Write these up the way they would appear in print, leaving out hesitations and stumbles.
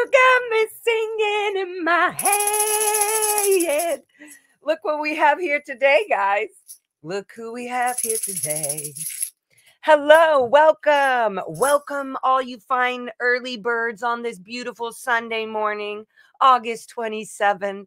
You got me singing in my head. Look what we have here today, guys. Look who we have here today. Hello, welcome. Welcome, all you fine early birds on this beautiful Sunday morning, August 27th,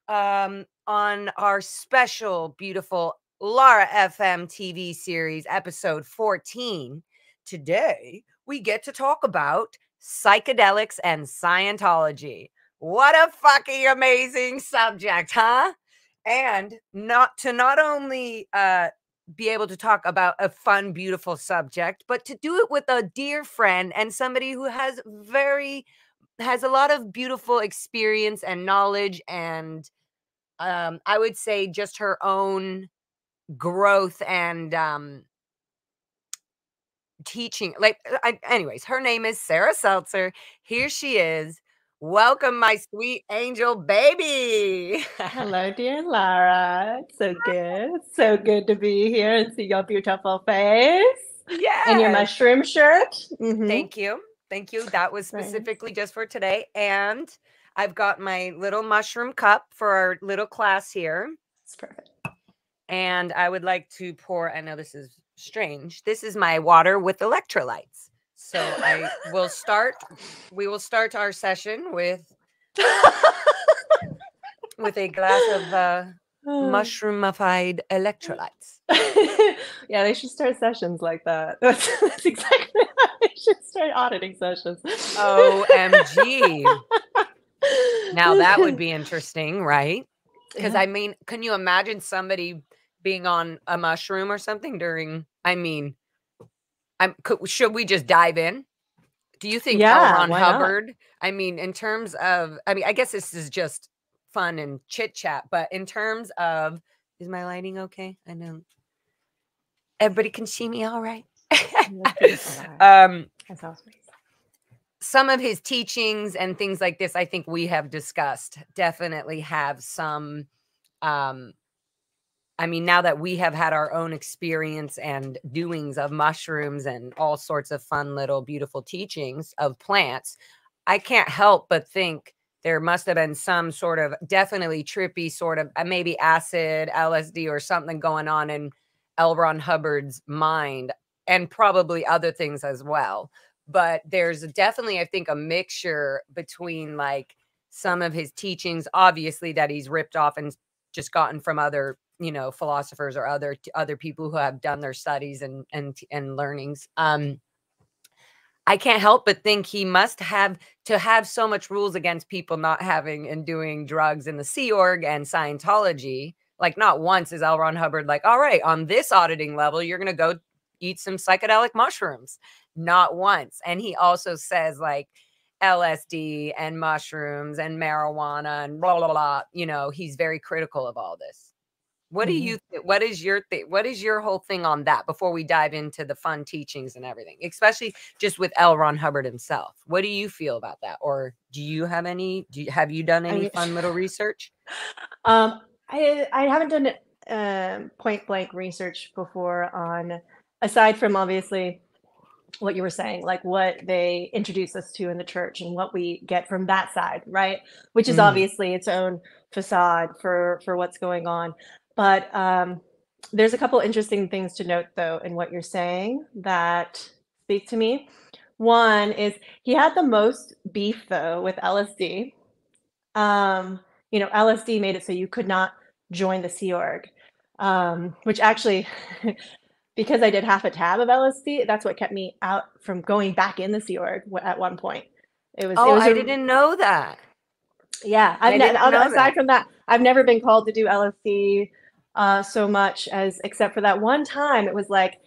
on our special, beautiful LARA FM TV series, episode 14. Today, we get to talk about psychedelics and Scientology. What a fucking amazing subject, huh? And not only be able to talk about a fun, beautiful subject, but to do it with a dear friend and somebody who has a lot of beautiful experience and knowledge, and I would say just her own growth and teaching. Anyways, her name is Sarah Seltzer. Here she is. Welcome, my sweet angel baby. Hello, dear Lara. It's so good. So good to be here and see your beautiful face. Yeah. And your mushroom shirt. Thank you. Thank you. That was specifically just for today. And I've got my little mushroom cup for our little class here. It's perfect. And I would like to pour, I know this is strange. This is my water with electrolytes. So we will start our session with a glass of mushroomified electrolytes. Yeah, they should start sessions like that. That's exactly how they should start auditing sessions. OMG. Now that would be interesting, right? Because I mean, can you imagine somebody being on a mushroom or something during, should we just dive in? Do you think L. Ron Hubbard, I mean, in terms of, I guess this is just fun and chit chat, but in terms of, is my lighting okay? I know everybody can see me all right. That's awesome. Some of his teachings and things like this, I think we have discussed, definitely have some, now that we have had our own experience and doings of mushrooms and all sorts of fun little beautiful teachings of plants, I can't help but think there must have been some sort of definitely trippy sort of maybe acid, LSD or something going on in L. Ron Hubbard's mind, and probably other things as well. But there's definitely, I think, a mixture between like some of his teachings, obviously, that he's ripped off and just gotten from other, philosophers or other people who have done their studies and learnings. I can't help but think he must have so much rules against people not having and doing drugs in the Sea Org and Scientology. Like not once is L. Ron Hubbard like, all right, on this auditing level, you're going to go eat some psychedelic mushrooms. Not once. And he also says like LSD and mushrooms and marijuana and blah, blah, blah. He's very critical of all this. What do you think? What is your whole thing on that before we dive into the fun teachings and everything, especially just with L. Ron Hubbard himself? What do you feel about that? Or do you have have you done any fun little research? I haven't done point blank research before on, aside from obviously what you were saying, like what they introduce us to in the church and what we get from that side, right? Which is obviously its own facade for what's going on. But there's a couple interesting things to note, though, in what you're saying that speak to me. One is he had the most beef, though, with LSD. LSD made it so you could not join the Sea Org, which actually, because I did half a tab of LSD, that's what kept me out from going back in the Sea Org at one point. I didn't know that. Yeah, aside from that, I've never been called to do LSD so much except for that one time. It was like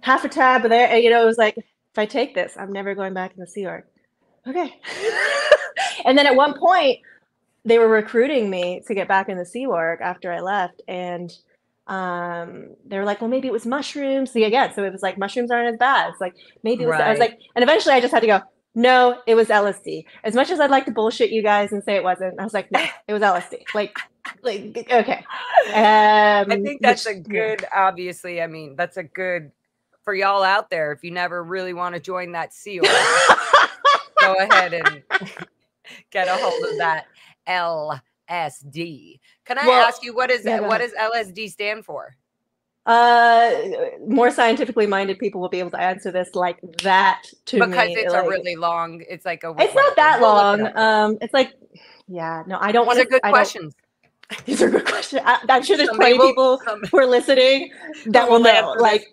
half a tab there, and it was like, if I take this, I'm never going back in the Sea Org. Okay. And then at one point they were recruiting me to get back in the Sea Org after I left, and they were like, well, maybe it was mushrooms. So it was like mushrooms aren't as bad. It's like maybe it was. I was like, and eventually I just had to go, no, it was LSD. As much as I'd like to bullshit you guys and say it wasn't, I was like, no, it was LSD. Like okay. I think that's obviously, that's a good for y'all out there. If you never really want to join that Sea Org, go ahead and get a hold of that LSD. Can I ask you, what does LSD stand for? More scientifically minded people will be able to answer this like that to me. Because it's a really long, it's like a... It's not that long. It's like, yeah, no, I don't want to... These are good questions. These are good questions. I'm sure there's plenty of people who are listening that will know. Like,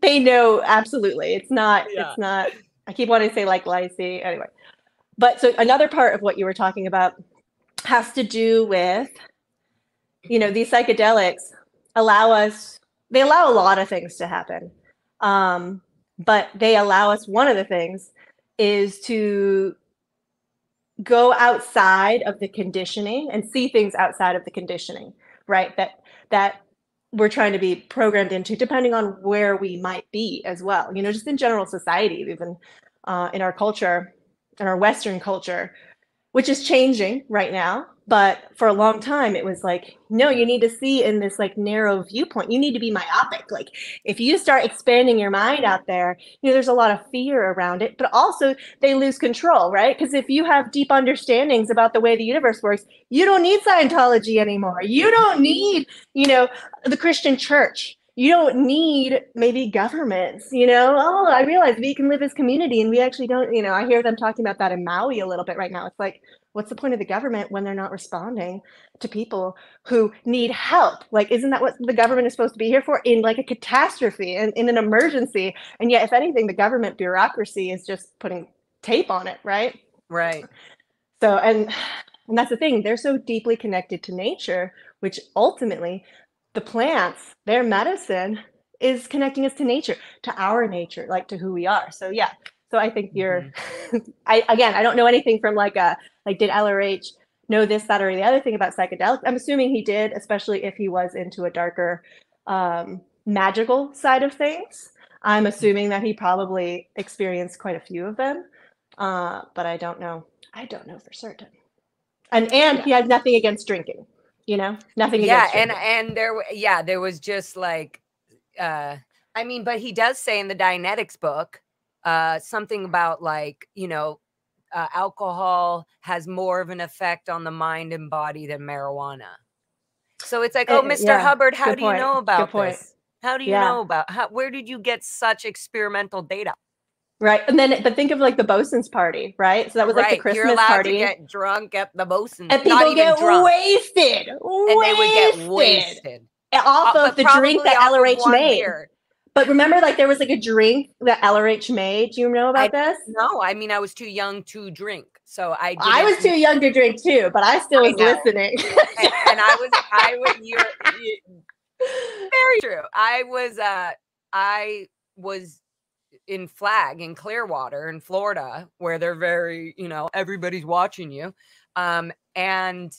they know, absolutely. It's not, I keep wanting to say like Lysine, anyway. But so another part of what you were talking about has to do with, you know, these psychedelics they allow a lot of things to happen. But they allow us, one of the things is to go outside of the conditioning and see things outside of the conditioning, right? That we're trying to be programmed into, depending on where we might be as well. You know, just in general society, even in our culture, in our Western culture, which is changing right now. But for a long time, it was like, no, you need to see in this like narrow viewpoint. You need to be myopic. Like if you start expanding your mind out there, you know, there's a lot of fear around it, but also they lose control, right? Because if you have deep understandings about the way the universe works, you don't need Scientology anymore. You don't need, you know, the Christian church. You don't need maybe governments, you know? Oh, I realize we can live as community and we actually don't, you know, I hear them talking about that in Maui a little bit right now. It's like, what's the point of the government when they're not responding to people who need help? Like, isn't that what the government is supposed to be here for? In like a catastrophe and in an emergency. And yet, if anything, the government bureaucracy is just putting tape on it, right? Right. So, and that's the thing, they're so deeply connected to nature, which ultimately the plants, their medicine is connecting us to nature, to our nature, like to who we are. So yeah. So I think you're, I don't know anything from like did LRH know this, that, or the other thing about psychedelics? I'm assuming he did, especially if he was into a darker magical side of things. I'm assuming that he probably experienced quite a few of them, but I don't know. I don't know for certain. And he had nothing against drinking, you know, nothing against drinking. And there was just like, I mean, but he does say in the Dianetics book, something about like, you know, alcohol has more of an effect on the mind and body than marijuana. So it's like, oh, Mr. Hubbard, how do you know about this? How do you know about where did you get such experimental data? Right. And then, but think of like the Bosun's party, right? So that was like the Christmas You're allowed party. To get drunk at the Bosun's. And people get wasted. And they would get wasted. Off of the drink that LRH made. Beer. But remember, like there was like a drink that LRH made. Do you know about this? No, I mean, I was too young to drink. So I was too young to drink too, but I still was listening. and I was very true. I was in Flag in Clearwater in Florida, where they're very, you know, everybody's watching you. And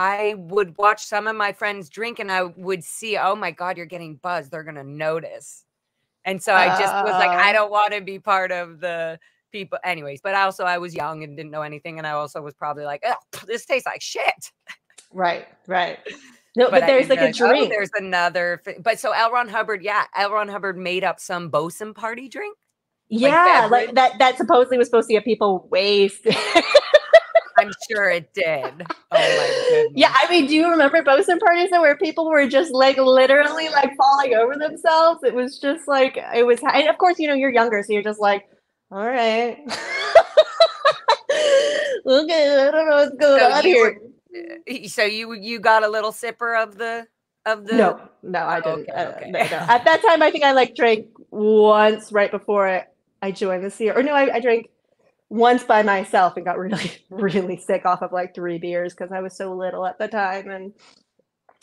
I would watch some of my friends drink and I would see, oh my God, you're getting buzzed. They're going to notice. And so I just was like, I don't want to be part of the people anyways. But also I was young and didn't know anything. And I also was probably like, oh, this tastes like shit. Right. No, but there's like a drink. Oh, there's another. But so L. Ron Hubbard, L. Ron Hubbard made up some Bosun party drink. Like that supposedly was supposed to get people wasted. I'm sure it did. Oh my goodness. Yeah, I mean, do you remember Bosun parties where people were just like literally like falling over themselves? It was just like, and of course, you know, you're younger, so you're just like, all right. Okay, I don't know what's going on here. So you got a little sipper of the No, I didn't. Okay. No. At that time, I think I like drank once right before I joined the SEAL. Or no, I drank once by myself and got really, really sick off of like 3 beers because I was so little at the time. And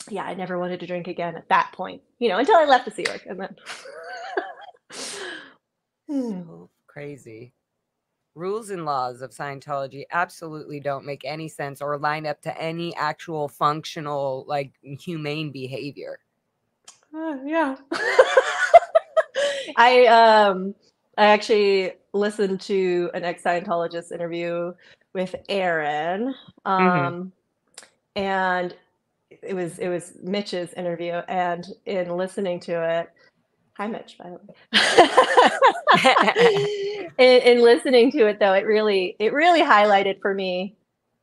yeah, I never wanted to drink again at that point, you know, until I left the Sea Org. And then so crazy. Rules and laws of Scientology absolutely don't make any sense or line up to any actual functional, like humane behavior. Yeah. I actually listened to an ex-Scientologist interview with Aaron, and it was Mitch's interview. And in listening to it, Hi, Mitch, by the way. In listening to it, though, it really highlighted for me,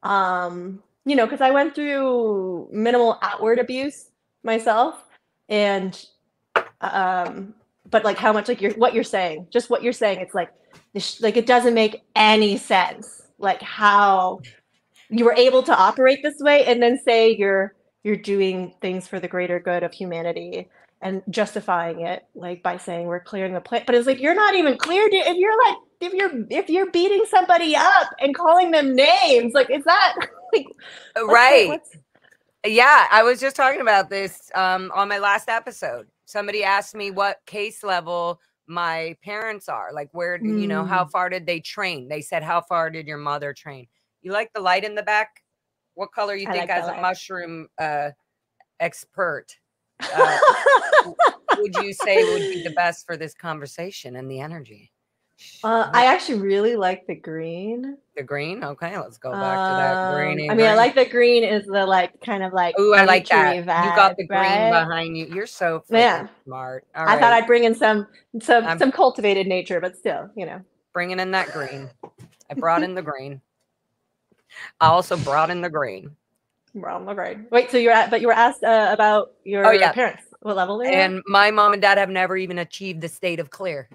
you know, because I went through minimal outward abuse myself, and but like how much, like what you're saying, just what you're saying, it's like like it doesn't make any sense, like how you were able to operate this way and then say you're doing things for the greater good of humanity and justifying it like by saying we're clearing the planet. But it's like you're not even clear if you're like if you're beating somebody up and calling them names, like is that like right? Yeah, I was just talking about this on my last episode. Somebody asked me what case level my parents are, like where, you know, how far did they train? They said, how far did your mother train? You like the light in the back? What color you think, as a mushroom expert, would you say would be the best for this conversation and the energy? I actually really like the green. The green? Okay, let's go back to that green. I mean, I like the green is the like kind of like I like that. vibe, you got the green right? behind you. You're so smart. All I right. thought I'd bring in some cultivated nature, but still, you know. Bringing in that green. I brought in the green. I also brought in the green. Brought in the green. Wait, so you were asked about your parents. What level they were? And my mom and dad have never even achieved the state of clear.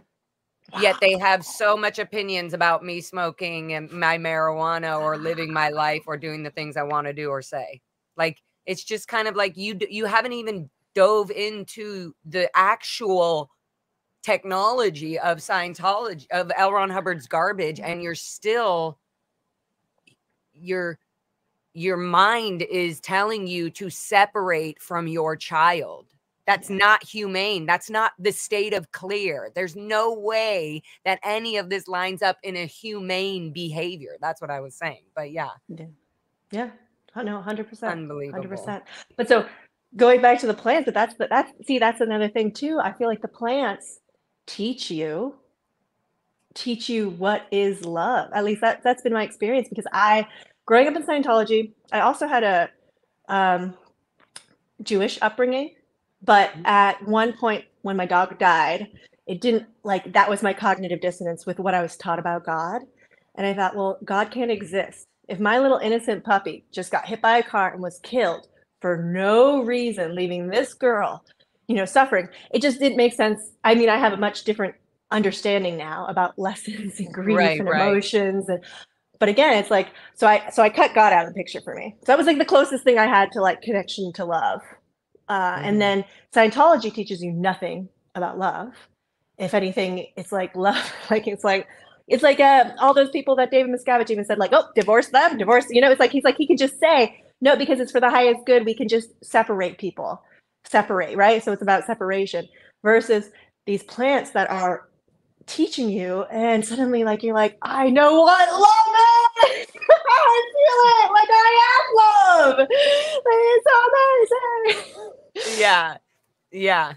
Wow. Yet they have so much opinions about me smoking and my marijuana or living my life or doing the things I want to do or say. Like, it's just kind of like you haven't even dove into the actual technology of Scientology, of L. Ron Hubbard's garbage, and you're still, your mind is telling you to separate from your child. That's not humane. That's not the state of clear. There's no way that any of this lines up in a humane behavior. That's what I was saying. But yeah. Yeah. I know, 100%. Unbelievable. 100%. But so going back to the plants, but that's another thing too. I feel like the plants teach you what is love. At least that's been my experience, because growing up in Scientology, I also had a Jewish upbringing. But at one point when my dog died, it didn't, like, that was my cognitive dissonance with what I was taught about God. And I thought, well, God can't exist. If my little innocent puppy just got hit by a car and was killed for no reason, leaving this girl, you know, suffering, it just didn't make sense. I mean, I have a much different understanding now about lessons and grief and emotions. But again, it's like, so I cut God out of the picture for me. So that was like the closest thing I had to like connection to love. And then Scientology teaches you nothing about love. If anything, it's like love, like it's like all those people that David Miscavige even said, like, oh, divorce them, divorce. You know, it's like he can just say no because it's for the highest good. We can just separate people, right? So it's about separation versus these plants that are teaching you, and suddenly, like, you're like, I know what love is. I feel it. Like, I am love. It's so amazing. Yeah.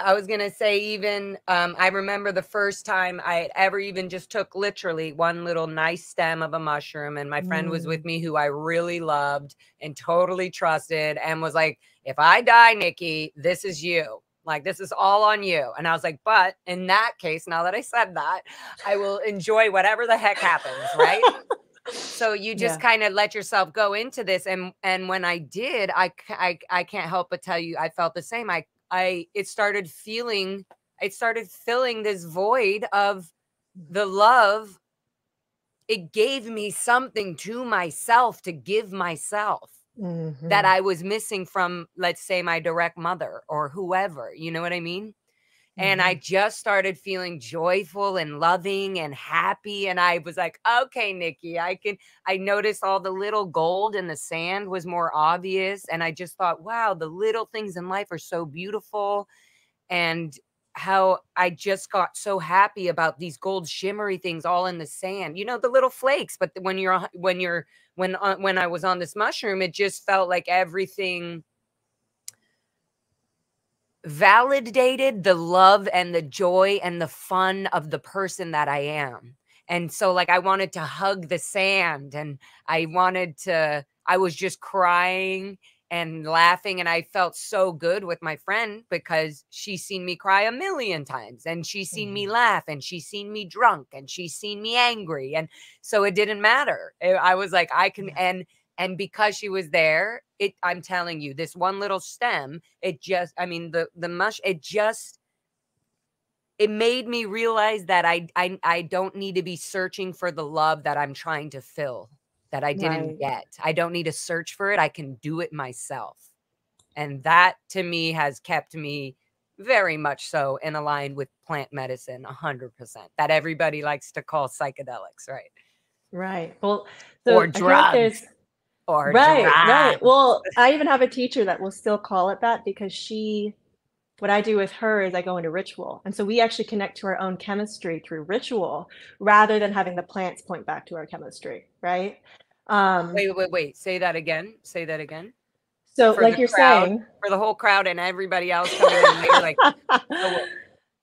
I was gonna say, even I remember the first time I ever even just took literally one little nice stem of a mushroom, and my friend was with me, who I really loved and totally trusted, and was like, if I die, Nikki, this is you. Like, this is all on you. And I was like, but in that case, now that I said that, I will enjoy whatever the heck happens, right? So you just kind of let yourself go into this. And when I did, I can't help but tell you, I felt the same. It started filling this void of the love. It gave me something to myself to give myself. That I was missing from, let's say, my direct mother or whoever, you know what I mean? And I just started feeling joyful and loving and happy. And I was like, okay, Nikki, I noticed all the little gold in the sand was more obvious. And I just thought, wow, the little things in life are so beautiful. And how I just got so happy about these gold shimmery things all in the sand, you know, the little flakes. But when I was on this mushroom, it just felt like everything validated the love and the joy and the fun of the person that I am. And so, like, I wanted to hug the sand, and I was just crying and laughing. And I felt so good with my friend because she's seen me cry a million times, and she's seen me laugh, and she's seen me drunk, and she's seen me angry. And so it didn't matter. I was like, I can, and because she was there, I'm telling you, this one little stem, it just, I mean, the mush, it made me realize that I don't need to be searching for the love that I'm trying to fill, that I didn't get. I don't need to search for it. I can do it myself. And that to me has kept me very much so in line with plant medicine, 100%, that everybody likes to call psychedelics, right? Right. Well, so or drugs. Right. Well, I even have a teacher that will still call it that, because what I do with her is I go into ritual. And so we actually connect to our own chemistry through ritual rather than having the plants point back to our chemistry, right? Wait. Say that again. So like you're saying, for the whole crowd and everybody else coming in, like,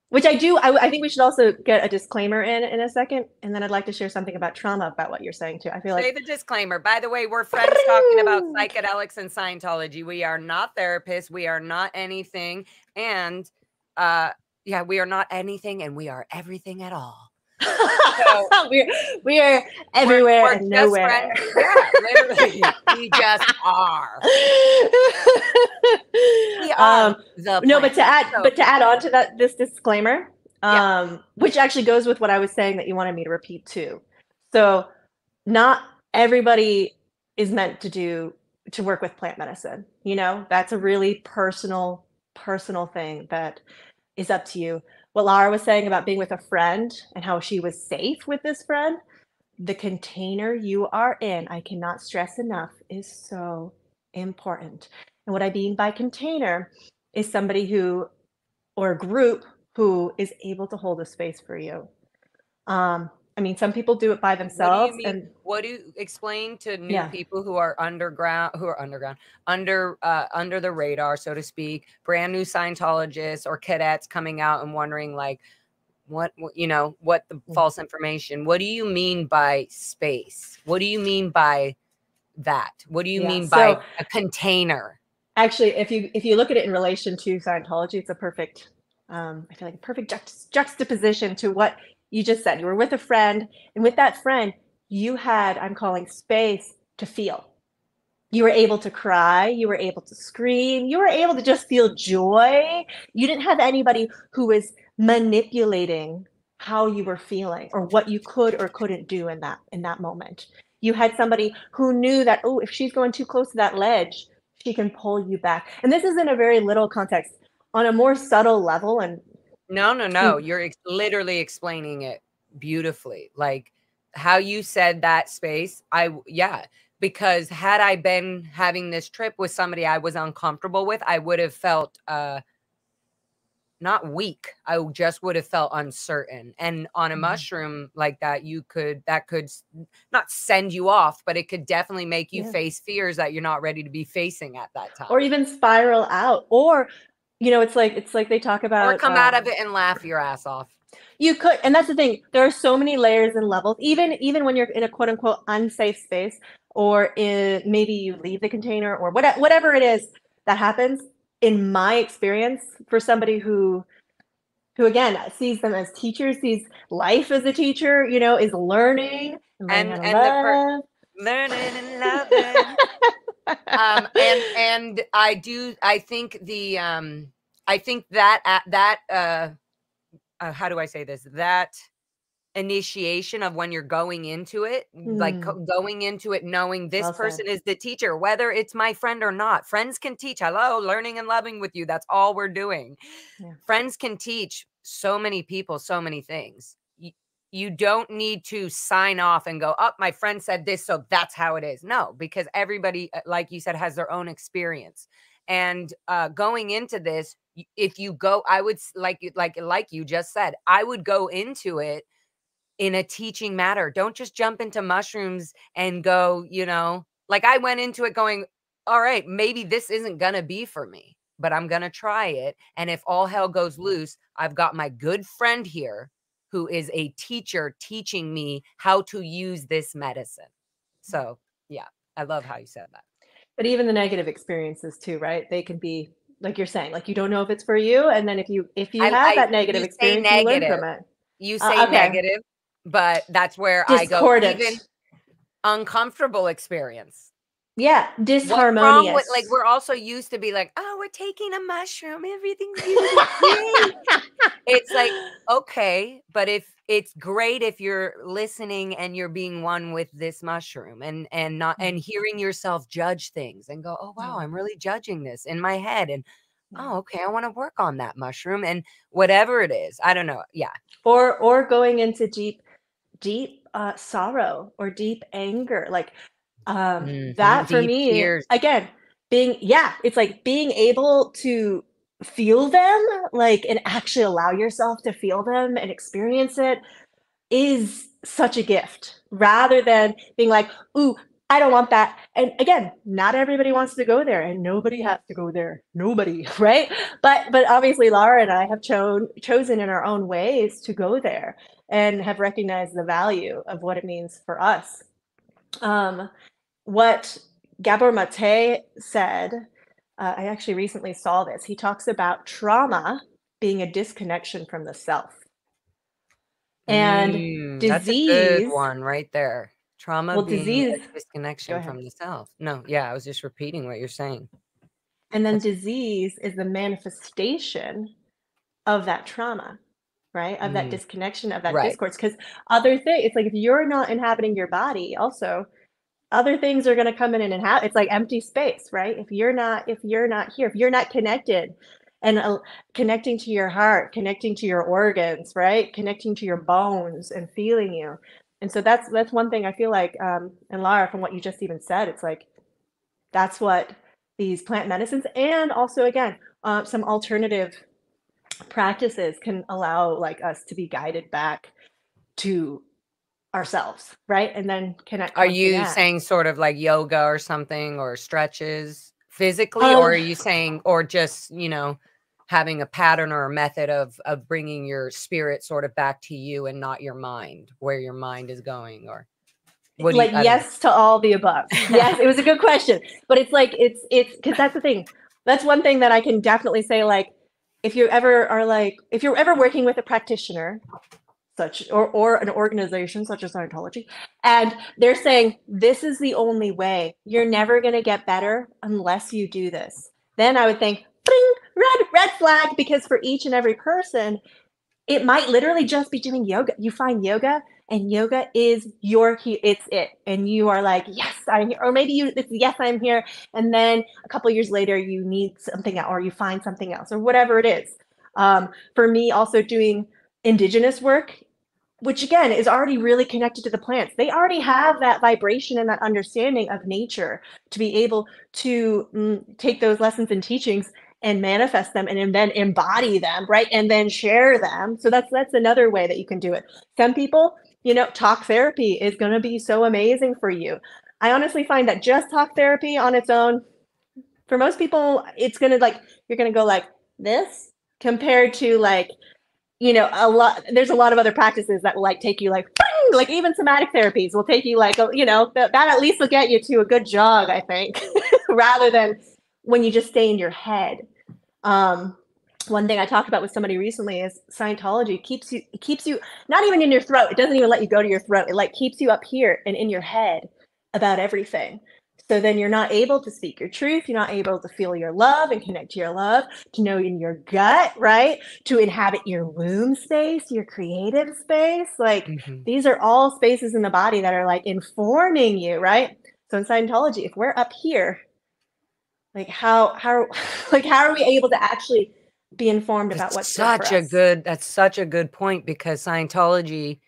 which I do. I think we should also get a disclaimer in a second, and then I'd like to share something about trauma about what you're saying too. I feel like, say the disclaimer. By the way, we're friends talking about psychedelics and Scientology. We are not therapists. We are not anything. And we are not anything, and we are everything at all. So we are everywhere and nowhere. Yeah, literally, we just are. We are but to add on to this disclaimer, which actually goes with what I was saying that you wanted me to repeat too. So not everybody is meant to work with plant medicine. That's a really personal thing that is up to you. What Lara was saying about being with a friend and how she was safe with this friend, the container you are in, I cannot stress enough, is so important. And what I mean by container is somebody or a group who is able to hold a space for you. I mean, some people do it by themselves. What do you explain to new people who are under the radar, so to speak, brand new Scientologists or cadets coming out and wondering, like, what the false information? What do you mean by space? What do you mean by that? What do you mean by a container? Actually, if you look at it in relation to Scientology, it's a perfect, I feel like a perfect juxtaposition to what you just said. You were with a friend, and with that friend, you had, I'm calling, space to feel. You were able to cry. You were able to scream. You were able to just feel joy. You didn't have anybody who was manipulating how you were feeling or what you could or couldn't do in that moment. You had somebody who knew that, oh, if she's going too close to that ledge, she can pull you back. And this is in a very little context. On a more subtle level, and No. You're literally explaining it beautifully. Like how you said that space. Because had I been having this trip with somebody I was uncomfortable with, I would have felt not weak. I just would have felt uncertain. And on a mushroom like that, that could not send you off, but it could definitely make you face fears that you're not ready to be facing at that time. Or even spiral out. Or it's like they talk about, or come out of it and laugh your ass off. You could, and that's the thing. There are so many layers and levels. Even when you're in a quote unquote unsafe space, or maybe you leave the container, or whatever it is that happens. In my experience, for somebody who again sees them as teachers, sees life as a teacher, is learning and learning and loving. And I think that how do I say this? That initiation of when you're going into it, like going into it knowing this person is the teacher, whether it's my friend or not. Friends can teach. Hello, learning and loving with you. That's all we're doing. Friends can teach so many people so many things. You don't need to sign off and go, oh, my friend said this, so that's how it is. No, because everybody, like you said, has their own experience. And going into this, if you go, I would like you just said, I would go into it in a teaching matter. Don't just jump into mushrooms and go, like I went into it going, all right, maybe this isn't going to be for me, but I'm going to try it. And if all hell goes loose, I've got my good friend here who is a teacher teaching me how to use this medicine. So yeah, I love how you said that. But even the negative experiences too, right? They can be like you're saying, like you don't know if it's for you, and then if you have that negative You say experience, you learn negative. from it. You say Okay, negative, but that's where I go, even discordant. uncomfortable experience. Yeah, What's wrong with, like, disharmonious. we're also used to be like, oh, we're taking a mushroom, everything's gonna be great. It's like, okay, but if it's great if you're listening and you're being one with this mushroom and not and hearing yourself judge things and go, oh wow, Mm, I'm really judging this in my head, and yeah. oh okay, I want to work on that mushroom, and whatever it is, I don't know. Yeah. Or going into deep sorrow or deep anger, like that for Deep me tears. again, being yeah, it's like being able to feel them, like, and actually allow yourself to feel them and experience it is such a gift rather than being like, ooh, I don't want that. And again, not everybody wants to go there and nobody has to go there. Nobody, right? But obviously Lara and I have chosen in our own ways to go there and have recognized the value of what it means for us. Um, what Gabor Mate said, I actually recently saw this. He talks about trauma being a disconnection from the self. And That's a good disease, one right there. Trauma well, being a disease, go disconnection ahead. from the self. No, yeah, I was just repeating what you're saying. And then That's disease is the manifestation of that trauma, right? Of that mm, disconnection, of that right. discourse. Because other things, it's like if you're not inhabiting your body, also, other things are going to come in and inhabit. It's like empty space, right? If you're not here, if you're not connected and connecting to your heart, connecting to your organs, right? Connecting to your bones and feeling you. And so that's one thing I feel like, and Lara, from what you just even said, it's like that's what these plant medicines and also again some alternative practices can allow like us to be guided back to ourselves, right? And then connect Are once you again. saying sort of like yoga or something or stretches physically, or Um, are you saying, or just, having a pattern or a method of bringing your spirit sort of back to you and not your mind, where your mind is going, or what do you, like I don't yes to all the above. Yes, it was a good question, but it's like it's because that's the thing. That's one thing that I can definitely say. Like, if you're ever working with a practitioner, such or an organization such as Scientology, and they're saying this is the only way. You're never going to get better unless you do this. Then I would think, bling, red flag, because for each and every person, it might literally just be doing yoga. You find yoga and yoga is it's it. And you are like, yes, I'm here. Or maybe it's yes, I'm here. And then a couple years later, you need something else or you find something else or whatever it is. For me, also doing indigenous work, which again is already really connected to the plants. They already have that vibration and that understanding of nature to be able to take those lessons and teachings and manifest them and then embody them, right? And then share them. So that's another way that you can do it. Some people, talk therapy is going to be so amazing for you. I honestly find that just talk therapy on its own, for most people, it's going to like, you're going to go like this compared to like, there's a lot of other practices that will like take you like even somatic therapies will take you like, that at least will get you to a good jog, I think, rather than when you just stay in your head. Um, One thing I talked about with somebody recently is Scientology keeps you not even in your throat. It doesn't even let you go to your throat. It like keeps you up here and in your head about everything. So then you're not able to speak your truth. You're not able to feel your love and connect to your love, to know in your gut, right? To inhabit your womb space, your creative space. Like Mhm. these are all spaces in the body that are like informing you, right? So in Scientology, if we're up here, like how like how are we able to actually be informed about what's good for us? That's such a good point, because Scientology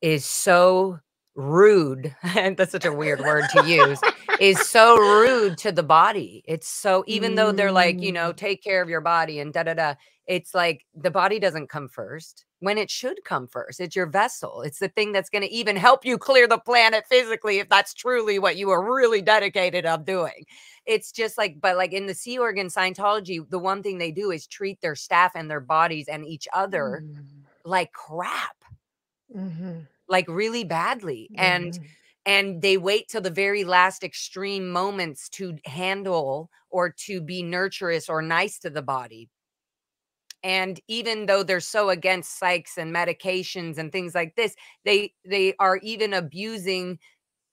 is so rude, and that's such a weird word to use, is so rude to the body. It's so, even though they're like, Mm, take care of your body and da da da, it's like the body doesn't come first when it should come first. It's your vessel. It's the thing that's going to even help you clear the planet physically, if that's truly what you are really dedicated of doing. It's just like, but like in the Sea Organ Scientology, the one thing they do is treat their staff and their bodies and each other mm, like crap, mhm, like really badly. And mhm. and they wait till the very last extreme moments to handle or to be nurturous or nice to the body. And even though they're so against psychs and medications and things like this, they are even abusing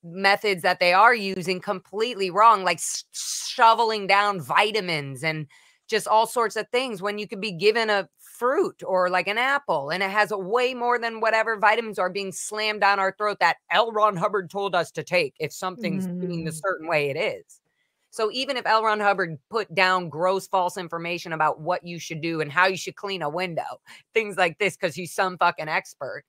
methods that they are using completely wrong, like shoveling down vitamins and just all sorts of things, when you could be given a fruit or like an apple and it has a way more than whatever vitamins are being slammed down our throat that L. Ron Hubbard told us to take. If something's being the certain way it is. So even if L. Ron Hubbard put down gross false information about what you should do and how you should clean a window, things like this, because he's some fucking expert,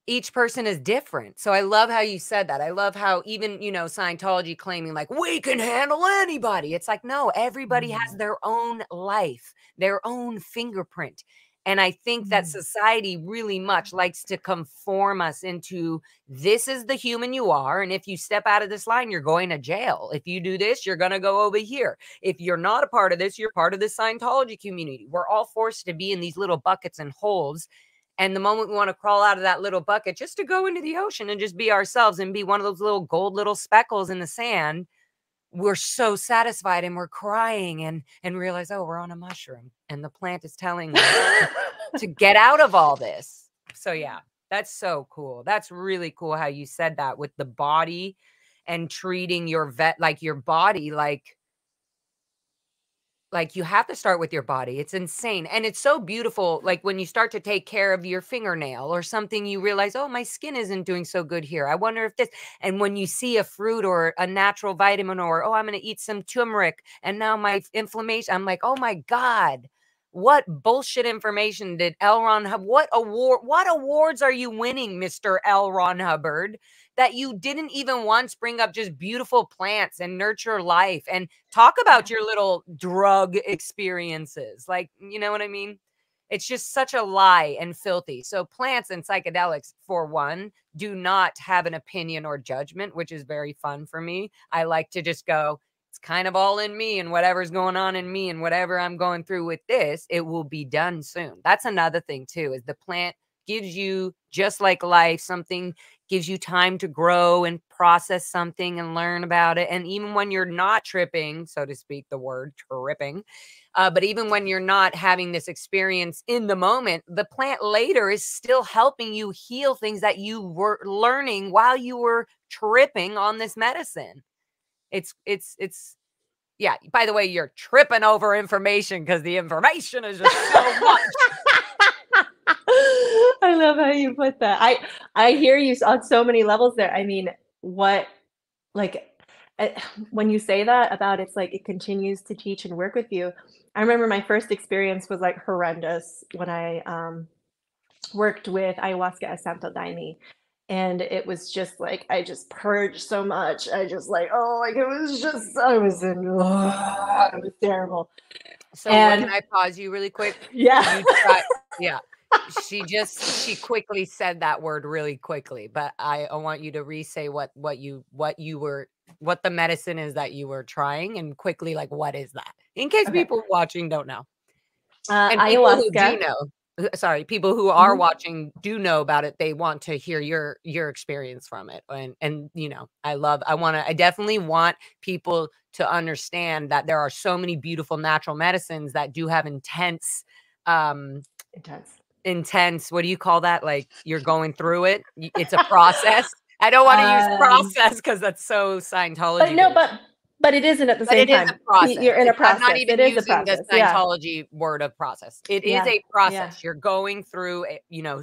each person is different. So I love how you said that. I love how even, you know, Scientology claiming like, we can handle anybody. It's like, no, everybody has their own life, their own fingerprint. And I think that society really much likes to conform us into, this is the human you are. And if you step out of this line, you're going to jail. If you do this, you're going to go over here. If you're not a part of this, you're part of the Scientology community. We're all forced to be in these little buckets and holes. And the moment we want to crawl out of that little bucket just to go into the ocean and just be ourselves and be one of those little gold little speckles in the sand, we're so satisfied and we're crying and realize, oh, we're on a mushroom and the plant is telling us to get out of all this. So yeah, that's so cool. That's really cool how you said that with the body and treating your like your body like you have to start with your body. It's insane. And it's so beautiful. Like when you start to take care of your fingernail or something, you realize, oh, my skin isn't doing so good here. I wonder if this, and when you see a fruit or a natural vitamin or, oh, I'm going to eat some turmeric and now my inflammation, I'm like, oh my God, what bullshit information did L. Ron Hubbard, what awards are you winning, Mr. L. Ron Hubbard, that you didn't even once bring up just beautiful plants and nurture life and talk about your little drug experiences? Like, you know what I mean? It's just such a lie and filthy. So plants and psychedelics, for one, do not have an opinion or judgment, which is very fun for me. I like to just go, it's kind of all in me, and whatever's going on in me and whatever I'm going through with this, it will be done soon. That's another thing too, is the plant gives you, just like life, something, gives you time to grow and process something and learn about it. And even when you're not tripping, so to speak, the word tripping, but even when you're not having this experience in the moment, the plant later is still helping you heal things that you were learning while you were tripping on this medicine. It's yeah. By the way, you're tripping over information because the information is just so much. I love how you put that. I hear you on so many levels there. I mean, what, like, when you say that about, it's like it continues to teach and work with you. I remember my first experience was like horrendous when I worked with ayahuasca as Santo Daime. And it was just like, I just purged so much. I just like, oh, like it was just, I was in, it was terrible. So can I pause you really quick? Yeah. Yeah. She quickly said that word really quickly, but I want you to re-say what the medicine is that you were trying, and quickly, like, what is that? In case people watching don't know. And people who do know, sorry, people who are watching do know about it. They want to hear your experience from it. And you know, I definitely want people to understand that there are so many beautiful natural medicines that do have intense, what do you call that? Like, you're going through it. It's a process. I don't want to use process because that's so Scientology. But no, but it isn't at the same time. It is a process. You're in a process. I'm not even using the Scientology word of process. It is a process. You're going through, you know,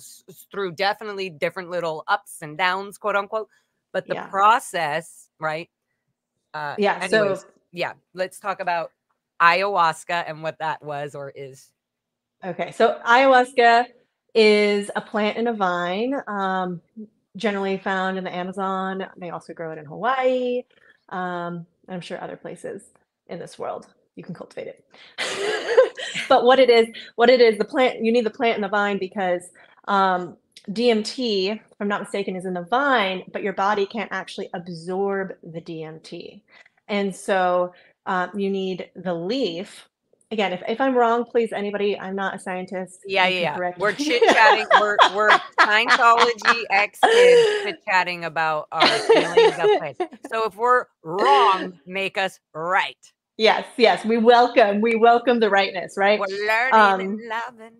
through definitely different little ups and downs, quote unquote. But the process, right? Anyways, so let's talk about ayahuasca and what that was or is. Okay, so ayahuasca is a plant in a vine, generally found in the Amazon. They also grow it in Hawaii. I'm sure other places in this world you can cultivate it. But what it is, the plant, you need the plant in the vine because DMT, if I'm not mistaken, is in the vine, but your body can't actually absorb the DMT. And so you need the leaf again, if I'm wrong, please, anybody, I'm not a scientist. Yeah, You can yeah. correct We're me. chit-chatting. We're Scientology ex-kids chit-chatting about our feelings of plants. So if we're wrong, make us right. Yes, yes, we welcome the rightness, right? We're learning and loving.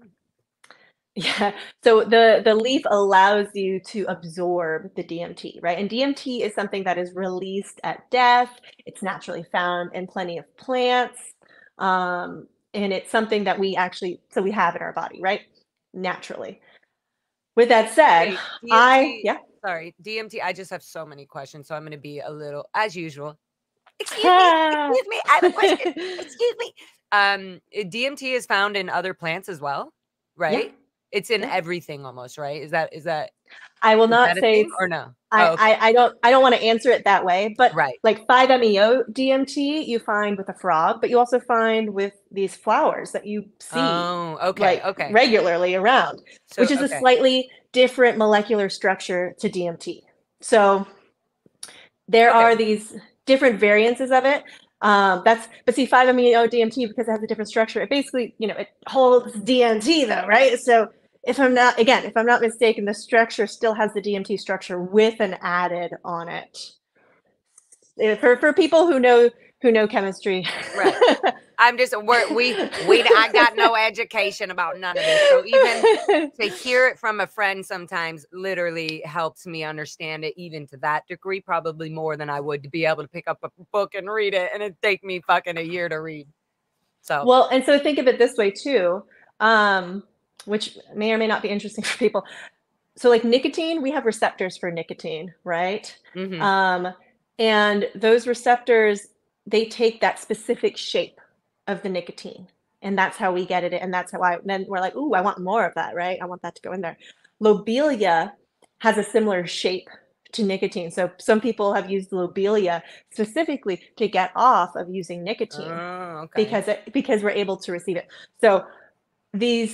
Yeah. So the leaf allows you to absorb the DMT, right? And DMT is something that is released at death. It's naturally found in plenty of plants. And it's something that we have in our body, right? Naturally. With that said, Wait, DMT. yeah. Sorry, DMT. I just have so many questions, so I'm going to be a little, as usual. Excuse me. Excuse me. I have a question. Excuse me. DMT is found in other plants as well, right? Yeah. It's in Yeah. everything almost, right? Is that I will not that a say thing or no? I don't want to answer it that way, but Right. like 5-MeO DMT you find with a frog, but you also find with these flowers that you see like regularly around, So, which is a slightly different molecular structure to DMT. So there are these different variances of it. But see, 5-MeO DMT, because it has a different structure, it basically, it holds DMT though, right? So if I'm not mistaken, the structure still has the DMT structure with an added on it. For people who know chemistry. Right. I'm just I got no education about none of this. So even to hear it from a friend sometimes literally helps me understand it, even to that degree, probably more than I would to be able to pick up a book and read it, and it'd take me fucking a year to read. So well, and so think of it this way too, which may or may not be interesting for people. So like nicotine, we have receptors for nicotine, right? Mm-hmm. And those receptors, they take that specific shape of the nicotine. And that's how we get it. And that's how then we're like, ooh, I want more of that, right? I want that to go in there. Lobelia has a similar shape to nicotine. So some people have used lobelia specifically to get off of using nicotine because we're able to receive it. So the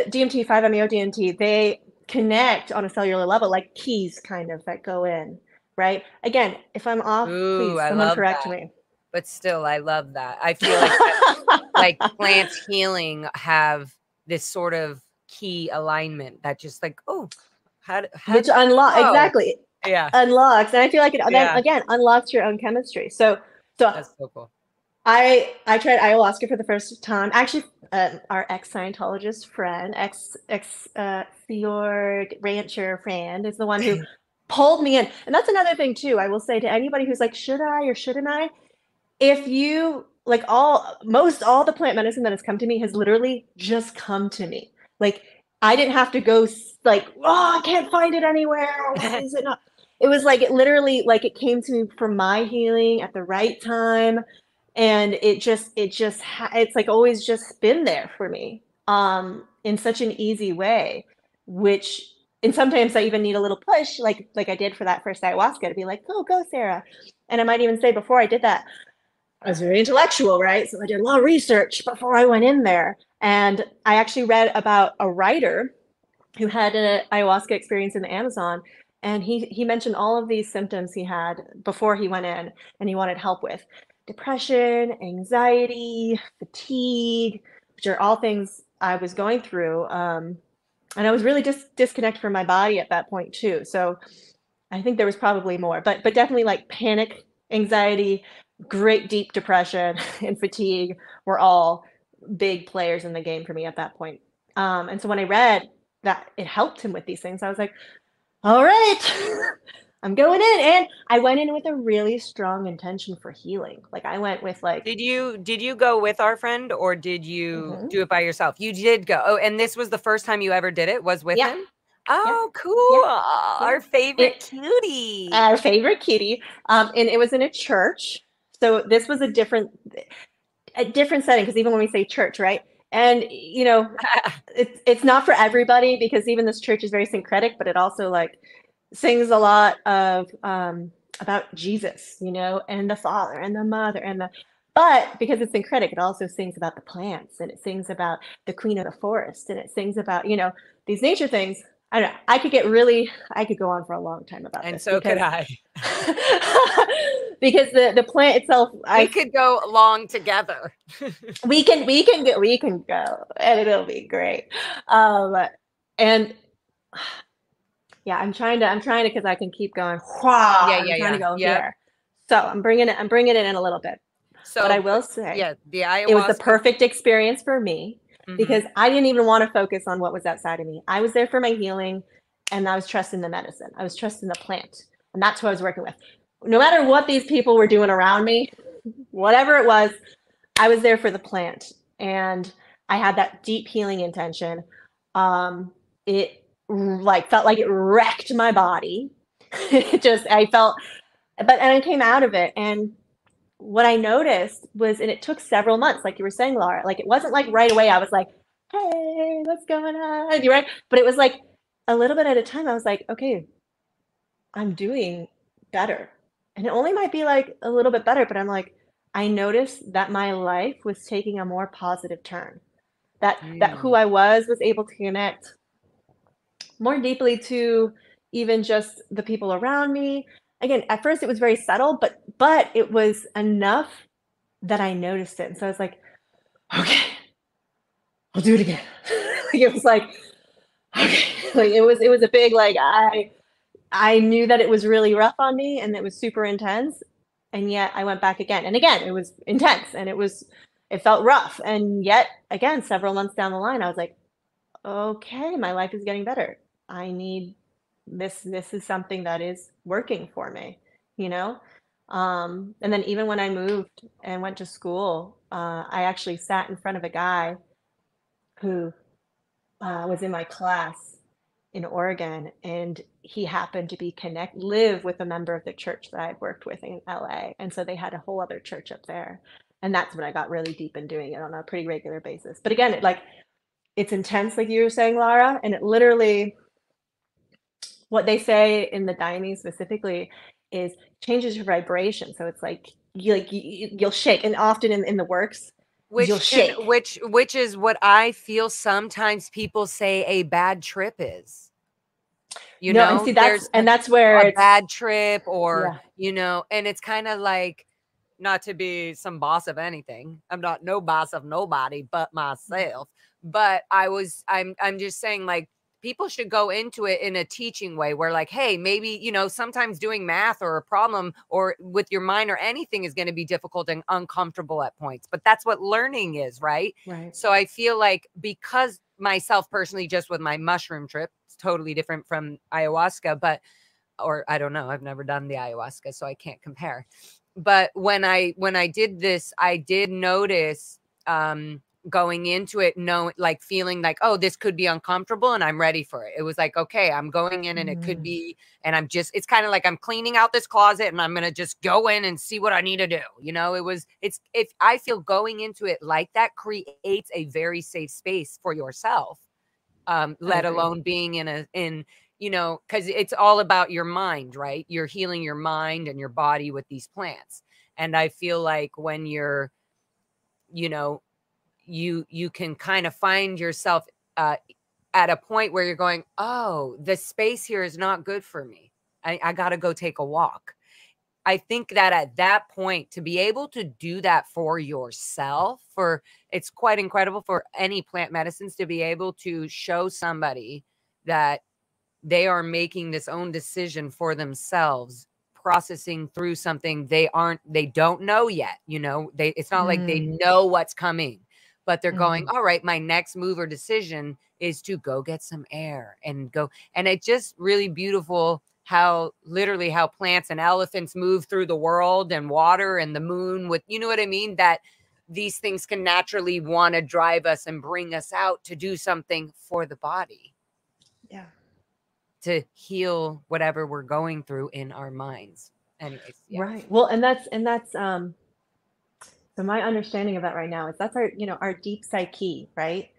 DMT, 5-MeO DMT, they connect on a cellular level like keys kind of that go in, right? Again, if I'm off, please someone correct me. But still, I love that. I feel like like plants healing have this sort of key alignment that just like, which exactly. Yeah. Unlocks. And I feel like it then again unlocks your own chemistry. So that's so cool. I tried ayahuasca for the first time. Actually, our ex-Scientologist friend, fjord rancher friend, is the one who pulled me in. And that's another thing too. I will say to anybody who's like, should I or shouldn't I? If you like all the plant medicine that has come to me has literally just come to me. Like I didn't have to go like, oh, I can't find it anywhere. Why is it not? It was like it literally like it came to me for my healing at the right time. And it's like always just been there for me in such an easy way, and sometimes I even need a little push like I did for that first ayahuasca to be like, oh, go Sarah. And I might even say before I did that, I was very intellectual, right? So I did a lot of research before I went in there. And I actually read about a writer who had an ayahuasca experience in the Amazon. And he mentioned all of these symptoms he had before he went in and he wanted help with. Depression, anxiety, fatigue, which are all things I was going through. And I was really just disconnected from my body at that point too. So I think there was probably more, but definitely like panic, anxiety, great deep depression, and fatigue were all big players in the game for me at that point. And so when I read that it helped him with these things, I was like, all right, I'm going in. And I went in with a really strong intention for healing. Like I went with like, did you go with our friend or did you do it by yourself? You did go. Oh, and this was the first time you ever did it was with him? Oh, cool. Our favorite cutie. Our favorite cutie. And it was in a church. So this was a different setting, because even when we say church, right? And it's not for everybody, because even this church is very syncretic, but it also like sings a lot of about Jesus, and the Father and the Mother but because it's syncretic, it also sings about the plants, and it sings about the Queen of the Forest, and it sings about these nature things. I don't know. I could go on for a long time about And this so could because I. because the plant itself, We could go along together. we can go and it'll be great. And yeah, I'm trying to, because I can keep going. Yeah, I'm yeah, trying to yeah. go Yep. here. So I'm bringing it in a little bit. But I So, will say, yeah, the it was the ayahuasca. perfect experience for me Mhm. because I didn't even want to focus on what was outside of me. I was there for my healing, and I was trusting the medicine. I was trusting the plant, and that's who I was working with. No matter what these people were doing around me, whatever it was, I was there for the plant, and I had that deep healing intention. It like felt like it wrecked my body. It just I felt, and I came out of it, and what I noticed was, and it took several months, like you were saying, Laura, like it wasn't like right away I was like, hey, what's going on? You're right. But it was like a little bit at a time. I was like, okay, I'm doing better. And it only might be like a little bit better, but I'm like, I noticed that my life was taking a more positive turn. That who Mm. I was able to connect more deeply to even just the people around me. Again, at first it was very subtle, but it was enough that I noticed it. And so I was like, okay, I'll do it again. Like, it was like, okay, like it was a big, like, I knew that it was really rough on me and it was super intense. And yet I went back again. And again, it was intense and it felt rough. And yet again, several months down the line, I was like, okay, my life is getting better. I need this. This is something that is working for me, you know? And then even when I moved and went to school, I actually sat in front of a guy who was in my class in Oregon, and he happened to live with a member of the church that I'd worked with in LA. And so they had a whole other church up there. And that's when I got really deep in doing it on a pretty regular basis. But again, it's intense, like you were saying, Lara, and it literally, what they say in the dining specifically is changes your vibration. So it's like you'll shake, and often in the works, you'll shake. Which is what I feel sometimes people say a bad trip is. You No, and know, see there's that's where a it's, bad trip, or yeah. and it's kind of like, not to be some boss of anything. I'm not no boss of nobody but myself. But I'm just saying, like, people should go into it in a teaching way where, like, hey, maybe, sometimes doing math or a problem or with your mind or anything is going to be difficult and uncomfortable at points. But that's what learning is, right? Right. So I feel like, because myself personally, just with my mushroom trip, it's totally different from ayahuasca, or I don't know, I've never done the ayahuasca, so I can't compare. But when I did this, I did notice, going into it, like feeling like, oh, this could be uncomfortable and I'm ready for it. It was like, okay, I'm going in and it could be, and it's kind of like I'm cleaning out this closet and I'm going to just go in and see what I need to do. If I feel going into it like that creates a very safe space for yourself, let alone being because it's all about your mind, right? You're healing your mind and your body with these plants. And I feel like when you're, you can kind of find yourself at a point where you're going, oh, the space here is not good for me. I got to go take a walk. I think that at that point, to be able to do that for yourself, it's quite incredible for any plant medicines to be able to show somebody that they are making this own decision for themselves, processing through something they don't know yet. It's not like they know what's coming, but they're going, all right, my next move or decision is to go get some air and go. And it's just really beautiful how plants and elephants move through the world, and water and the moon, with, you know what I mean? That these things can naturally want to drive us and bring us out to do something for the body. Yeah. To heal whatever we're going through in our minds. Anyways. Yeah. Right. Well, and that's so my understanding of that right now is that's our deep psyche, right?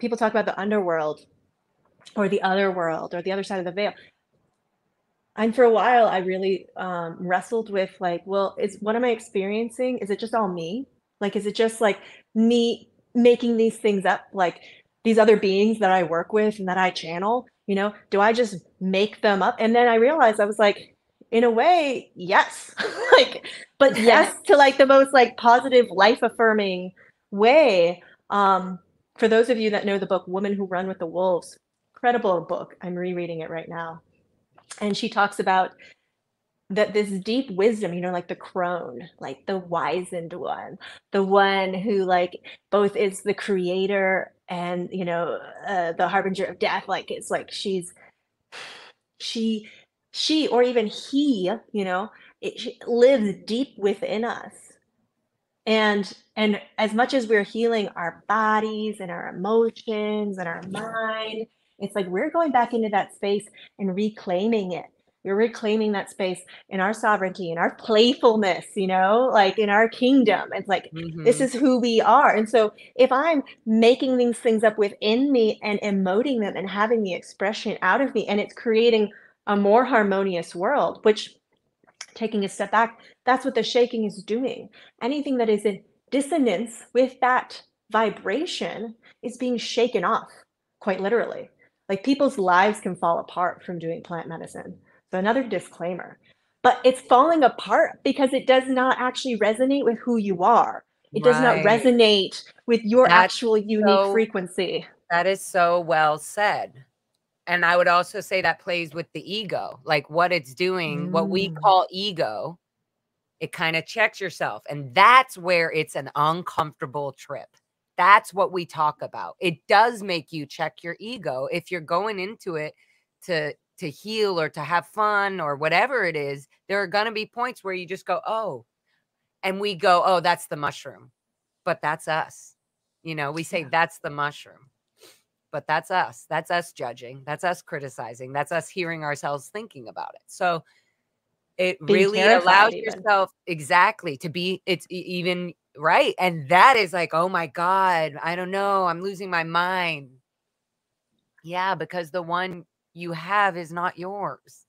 People talk about the underworld or the other world or the other side of the veil. And for a while, I really wrestled with, like, well, what am I experiencing? Is it just all me? Like, is it just like me making these things up? Like these other beings that I work with and that I channel, You know, do I just make them up? And then I realized I was like, in a way, yes. Like, but yes to like the most like positive, life affirming way. For those of you that know the book Women Who Run with the Wolves, incredible book. I'm rereading it right now. And she talks about that this deep wisdom, you know, like the crone, like the wizened one, the one who like both is the creator and, you know, the harbinger of death. Like it's like she or even he, you know, she lives deep within us. And as much as we're healing our bodies and our emotions and our mind, it's like we're going back into that space and reclaiming it. We're reclaiming that space in our sovereignty, in our playfulness, you know, like in our kingdom. It's like this is who we are. And so if I'm making these things up within me and emoting them and having the expression out of me, and it's creating a more harmonious world, which, taking a step back, that's what the shaking is doing. Anything that is in dissonance with that vibration is being shaken off, quite literally. Like people's lives can fall apart from doing plant medicine. So another disclaimer. But it's falling apart because it does not actually resonate with who you are. It does not Right. resonate with your That's actual unique frequency. That is so well said. And I would also say that plays with the ego, like what it's doing, what we call ego. It kind of checks yourself. And that's where it's an uncomfortable trip. That's what we talk about. It does make you check your ego. If you're going into it to heal or to have fun or whatever it is, there are going to be points where you just go, oh, and we go, oh, that's the mushroom. But that's us. You know, we say that's the mushroom. But that's us. That's us judging. That's us criticizing. That's us hearing ourselves thinking about it. So it Being really allows terrified even. yourself exactly to be, it's even right. And that is like, oh my God, I don't know. I'm losing my mind. Yeah, because the one you have is not yours.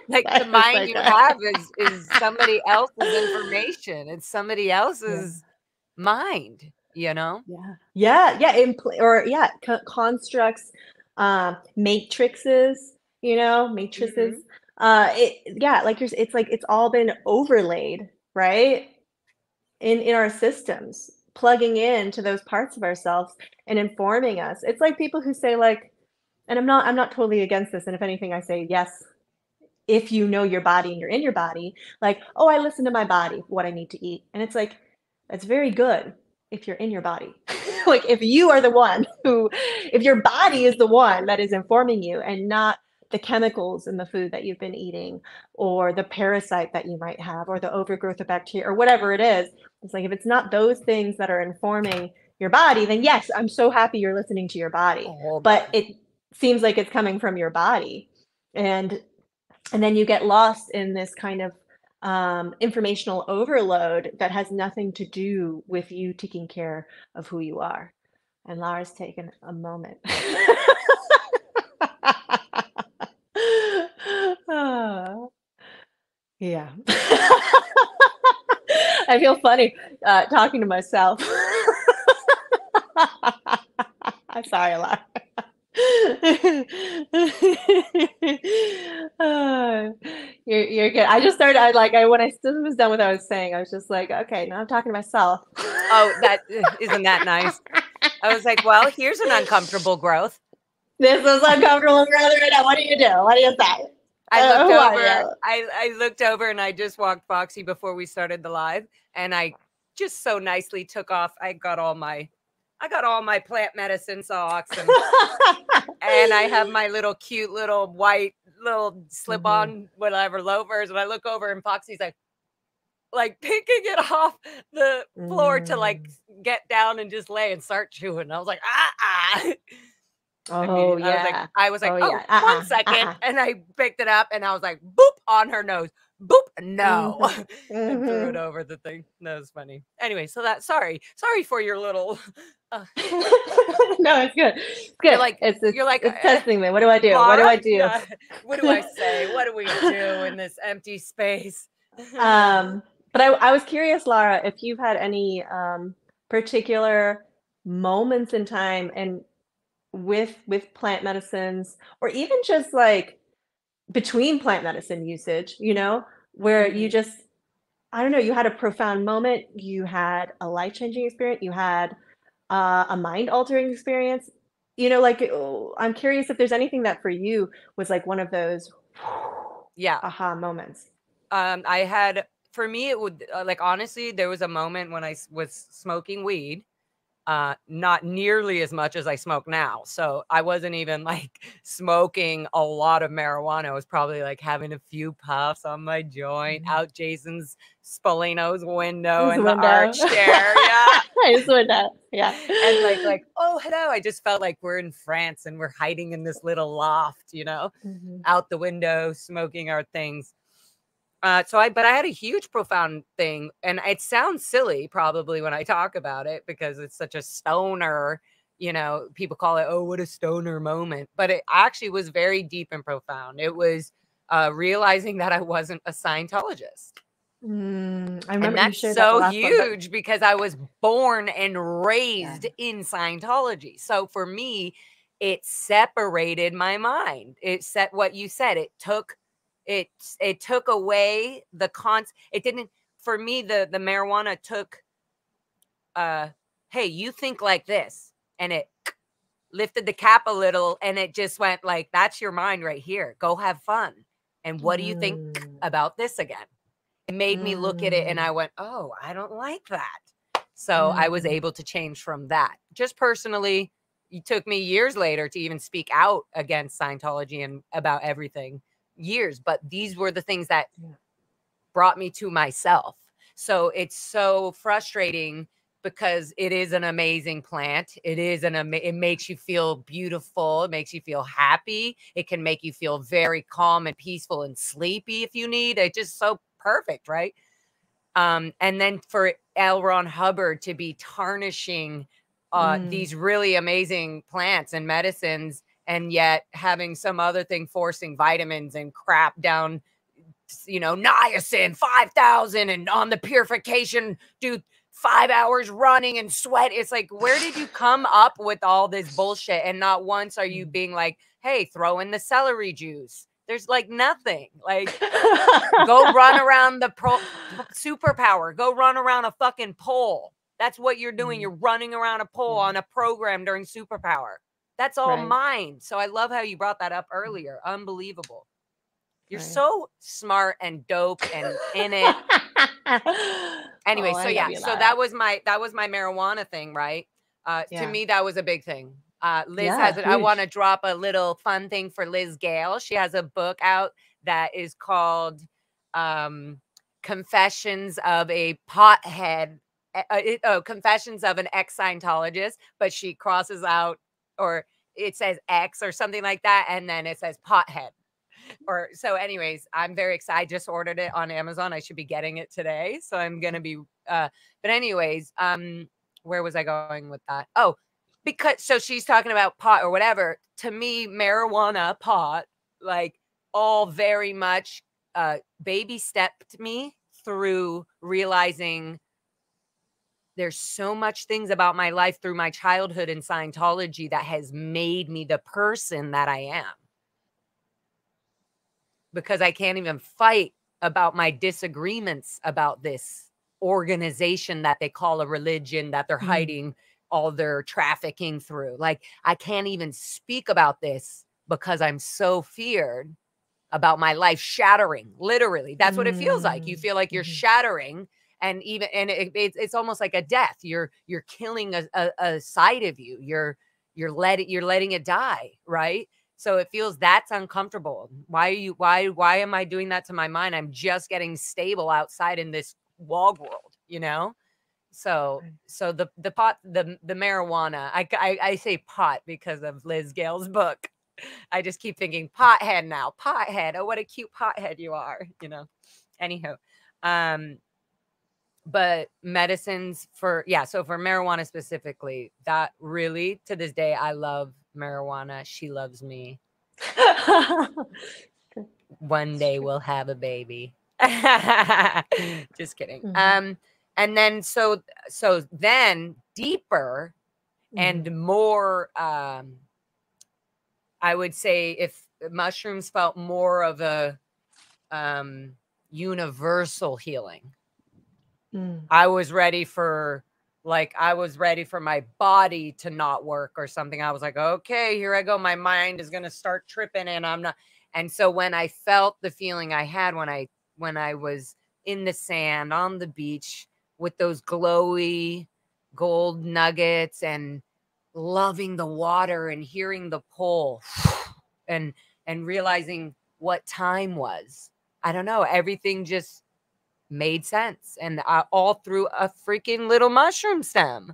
Like the mind you have is somebody else's information. It's somebody else's mind, you know? Constructs, matrices, you know, matrices. It's like it's all been overlaid, right? In our systems, plugging into those parts of ourselves and informing us. It's like people who say like, and I'm not totally against this, and if anything, I say yes, if you know your body and you're in your body, like, oh, I listen to my body, what I need to eat. And it's like, that's very good if you're in your body. Like if you are the one who, if your body is the one that is informing you and not the chemicals in the food that you've been eating or the parasite that you might have or the overgrowth of bacteria or whatever it is. It's like, if it's not those things that are informing your body, then yes, I'm so happy you're listening to your body. But it seems like it's coming from your body. And then you get lost in this kind of informational overload that has nothing to do with you taking care of who you are. And Lara's taken a moment. Yeah. I feel funny talking to myself. I'm sorry, Lara. You're good. I just started. When I still was done with what I was saying, I was just like, okay, now I'm talking to myself. Oh, that isn't that nice? I was like, well, here's an uncomfortable growth. This is uncomfortable growth right now. What do you do? What do you say? I looked over and I just walked Foxy before we started the live, and I just so nicely took off. I got all my plant medicine socks, and I have my little cute little white little slip on whatever loafers, and I look over and Foxy's like picking it off the floor to like get down and just lay and start chewing. I was like, Oh yeah. I was like, 1 second. And I picked it up and I was like, boop on her nose. Boop. No. And threw it over the thing. That was funny. Anyway, so sorry for your little no, it's good. It's good. It's testing me. What do I do? Lara? What do I do? Yeah. What do I say? What do we do in this empty space? But I was curious, Lara, if you've had any particular moments in time, and with plant medicines, or even just like between plant medicine usage, you know, where you Mhm. just, I don't know, you had a profound moment, you had a life-changing experience, you had a mind-altering experience. You know, like, oh, I'm curious if there's anything that for you was like one of those Yeah. aha moments. I had, for me, it would, like, honestly, there was a moment when I was smoking weed, not nearly as much as I smoke now. So I wasn't even like smoking a lot of marijuana. I was probably like having a few puffs on my joint Mhm. out Jason's Spalino's window His in the window. arch chair. Yeah. His window. Yeah. And like, oh, hello. I just felt like we're in France and we're hiding in this little loft, you know, Mhm. out the window, smoking our things. But I had a huge, profound thing, and it sounds silly probably when I talk about it because it's such a stoner, you know, people call it, oh, what a stoner moment. But it actually was very deep and profound. It was realizing that I wasn't a Scientologist. I And remember you that's shared that the so last one, but huge because I was born and yeah. raised in Scientology. So for me, it separated my mind. It set what you said. It it took away the it didn't, for me, the marijuana took hey, you think like this, and it lifted the cap a little, and it just went like, that's your mind right here. Go have fun. And what do you think Mm, about this again? It made me look at it and mm, I went, oh, I don't like that. So I was mm, able to change from that. Just personally, it took me years later to even speak out against Scientology and about everything, years. But these were the things that yeah. brought me to myself. So it's so frustrating because it is an amazing plant. It makes you feel beautiful. It makes you feel happy. It can make you feel very calm and peaceful and sleepy if you need. It's just so perfect, right? And then for L. Ron Hubbard to be tarnishing Mm, these really amazing plants and medicines, and yet having some other thing forcing vitamins and crap down, you know, niacin 5,000 and on the purification, do 5 hours running and sweat. It's like, where did you come up with all this bullshit? And not once are you mm. being like, hey, throw in the celery juice. There's like nothing. Like, go run around the superpower. Go run around a fucking pole. That's what you're doing. Mm, You're running around a pole yeah, on a program during superpower. That's all right, mine. So I love how you brought that up earlier. Unbelievable. You're right. so smart and dope and in it. Anyway, Oh, so I love yeah, you, so Lara. that was my marijuana thing, right? To Yeah. me, that was a big thing. Liz has Yeah, it. I want to huge. drop a little fun thing for Liz Gale. She has a book out that is called um, Confessions of a Pothead. Confessions of an ex-Scientologist, but she crosses out, or it says X or something like that, and then it says pothead. Or so anyways, I'm very excited. I just ordered it on Amazon. I should be getting it today. So I'm gonna be but anyways, where was I going with that? Oh, because so she's talking about pot or whatever. To me, marijuana, pot, like, all very much baby stepped me through realizing there's so much things about my life through my childhood in Scientology that has made me the person that I am, because I can't even fight about my disagreements about this organization that they call a religion that they're Mm, hiding all their trafficking through. Like, I can't even speak about this because I'm so feared about my life shattering. Literally, that's what it feels like. You mm, feel like you're mhm, shattering, and it's almost like a death. You're killing a side of you. You're letting it die, right? So it feels that's uncomfortable. Why am I doing that to my mind? I'm just getting stable outside in this wog world, you know? So right. the marijuana, I say pot because of Liz Gale's book. I just keep thinking pothead now, pothead. Oh, what a cute pothead you are, you know. Anyhow, um, but medicines for, yeah, so for marijuana specifically, that really, to this day, I love marijuana. She loves me. One day we'll have a baby. Just kidding. Mhm, And then so then deeper mhm, and more I would say if mushrooms felt more of a universal healing, I was ready for my body to not work or something. I was like, okay, here I go. My mind is going to start tripping and I'm not. And so when I felt the feeling I had when I was in the sand on the beach with those glowy gold nuggets and loving the water and hearing the pull and realizing what time was, I don't know, everything just made sense. And all through a freaking little mushroom stem.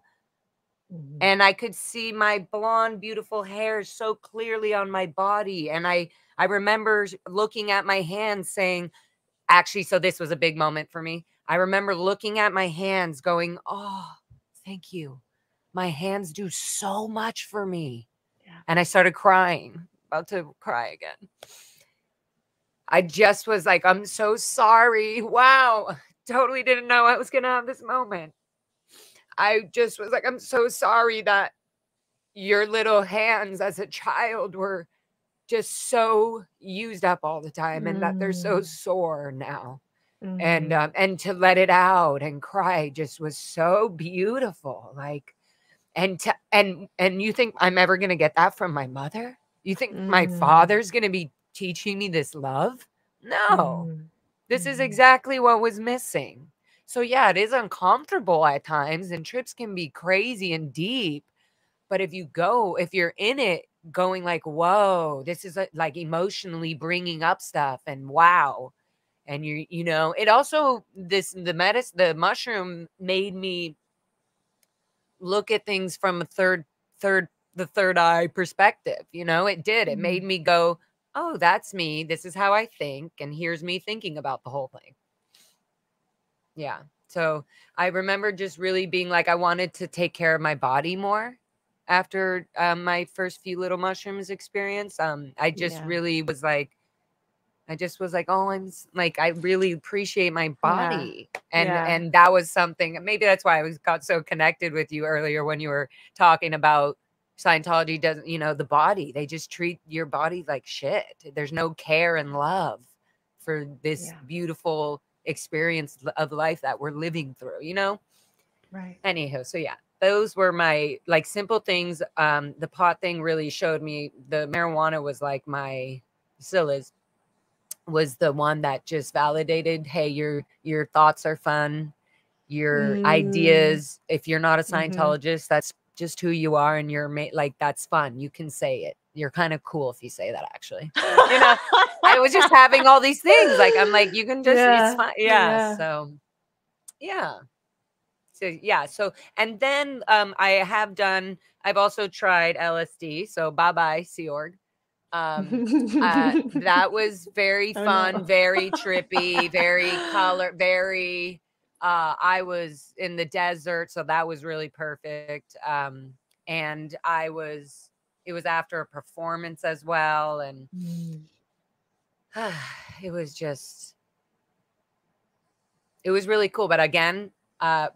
And I could see my blonde, beautiful hair so clearly on my body. And I remember looking at my hands saying, actually, so this was a big moment for me. I remember looking at my hands going, oh, thank you. My hands do so much for me. Yeah. And I started crying, about to cry again. I just was like, I'm so sorry. Wow. Totally didn't know I was going to have this moment. I just was like, I'm so sorry that your little hands as a child were just so used up all the time and that they're so sore now. And to let it out and cry just was so beautiful. Like, and you think I'm ever going to get that from my mother? You think my father's going to be teaching me this love? No, this is exactly what was missing. So yeah, it is uncomfortable at times and trips can be crazy and deep. But if you're in it going like, whoa, this is like emotionally bringing up stuff and wow. And you know, it also, the mushroom made me look at things from the third eye perspective. You know, it did. It made me go, oh, that's me. This is how I think. And here's me thinking about the whole thing. Yeah. So I remember just really being like, I wanted to take care of my body more after my first few little mushrooms experience. I just really was like, oh, I'm like, I really appreciate my body. And that was something, maybe that's why I got so connected with you earlier when you were talking about Scientology doesn't, you know, the body, they just treat your body like shit. There's no care and love for this beautiful experience of life that we're living through, you know? Right. Anywho, so yeah, those were my like simple things. The pot thing really showed me the marijuana was like my Scillas was the one that just validated, hey, your thoughts are fun, your ideas, if you're not a Scientologist, that's just who you are and you're like, that's fun. You can say it. You're kind of cool if you say that, actually. You know, I was just having all these things. Like, I'm like, you can just, it's fine. Yeah. So, yeah. So, yeah. So, and then I've also tried LSD. So, bye-bye, Sea Org. That was very fun, very trippy, very very I was in the desert, so that was really perfect. And it was after a performance as well, and it was really cool. But again,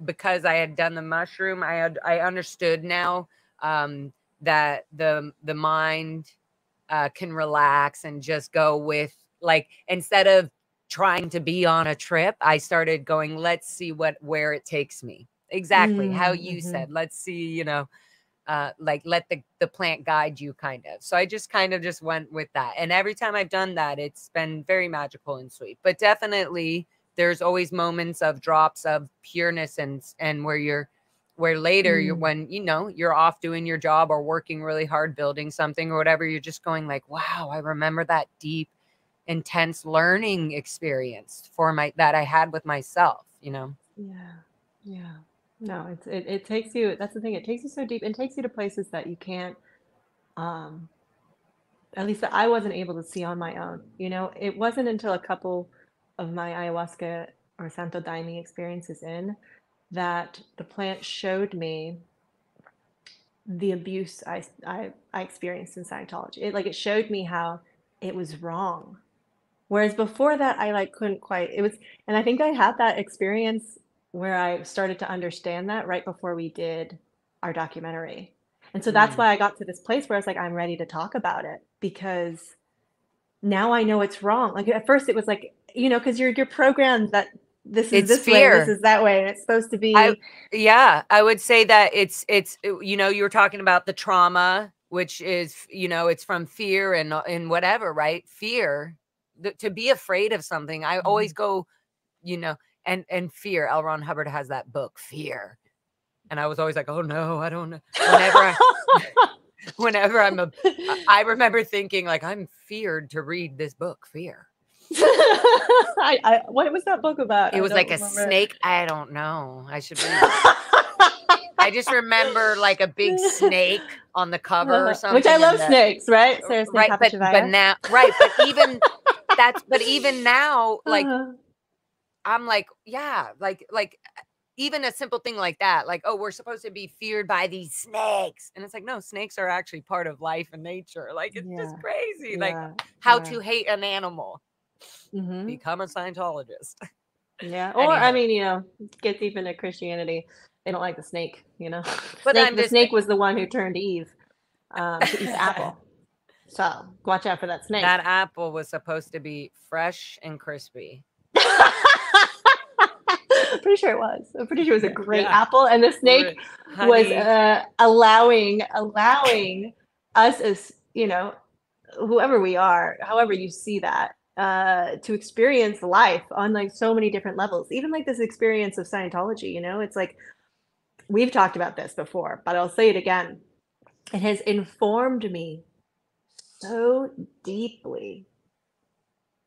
because I had done the mushroom, I understood now that the mind can relax and just go with, like, instead of trying to be on a trip, I started going, let's see where it takes me. Exactly how you said, let's see, you know, like let the plant guide you, kind of. So I just kind of just went with that. And every time I've done that, it's been very magical and sweet. But definitely there's always moments of drops of pureness and where later you're, when, you know, you're off doing your job or working really hard, building something or whatever, you're just going like, wow, I remember that deep, intense learning experience that I had with myself, you know? Yeah. No, it takes you, that's the thing. It takes you so deep and takes you to places that you can't, at least that I wasn't able to see on my own. You know, it wasn't until a couple of my ayahuasca or Santo Daime experiences that the plant showed me the abuse I experienced in Scientology. It showed me how it was wrong. Whereas before that, I like couldn't quite. It was, and I think I had that experience where I started to understand that right before we did our documentary. And so that's why I got to this place where I was like, I'm ready to talk about it because now I know it's wrong. Like at first it was like, you know, because you're programmed that this is this way, this is that way, and it's supposed to be. Yeah, I would say that it's you know, you were talking about the trauma, which is, you know, it's from fear and whatever, right? Fear, to be afraid of something. I always go, you know, and fear. L. Ron Hubbard has that book, Fear, and I was always like, oh no, I don't know. Whenever I remember thinking like, I'm feared to read this book, Fear. What was that book about? It was like a snake. I don't know. I should read it. I just remember like a big snake on the cover or something. Which I love snakes, right? Seriously, right, but now, right, but even now, like I'm like, yeah, like even a simple thing like that, like, oh, we're supposed to be feared by these snakes, and it's like, no, snakes are actually part of life and nature. Like, it's just crazy. Like, how to hate an animal. Become a Scientologist. Yeah. Or I mean, you know, gets even to Christianity. They don't like the snake, you know. But the snake was the one who turned Eve to eat the apple. So watch out for that snake. That apple was supposed to be fresh and crispy. Pretty sure it was. I'm pretty sure it was a great apple, and the snake was allowing us, as you know, whoever we are, however you see that, to experience life on like so many different levels. Even like this experience of Scientology, you know, it's like, we've talked about this before, but I'll say it again. It has informed me so deeply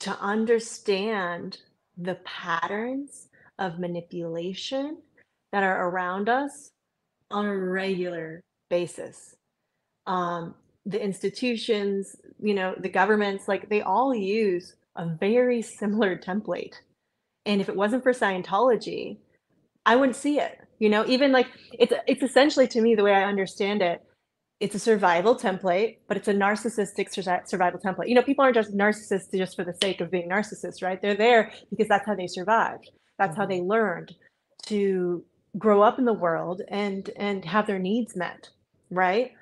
to understand the patterns of manipulation that are around us on a regular basis. The institutions, you know, the governments, like they all use a very similar template. And if it wasn't for Scientology, I wouldn't see it. You know, even like it's essentially, to me, the way I understand it, it's a survival template, but it's a narcissistic survival template. You know, people aren't just narcissists just for the sake of being narcissists, right? They're there because that's how they survived. That's how they learned to grow up in the world and have their needs met, right?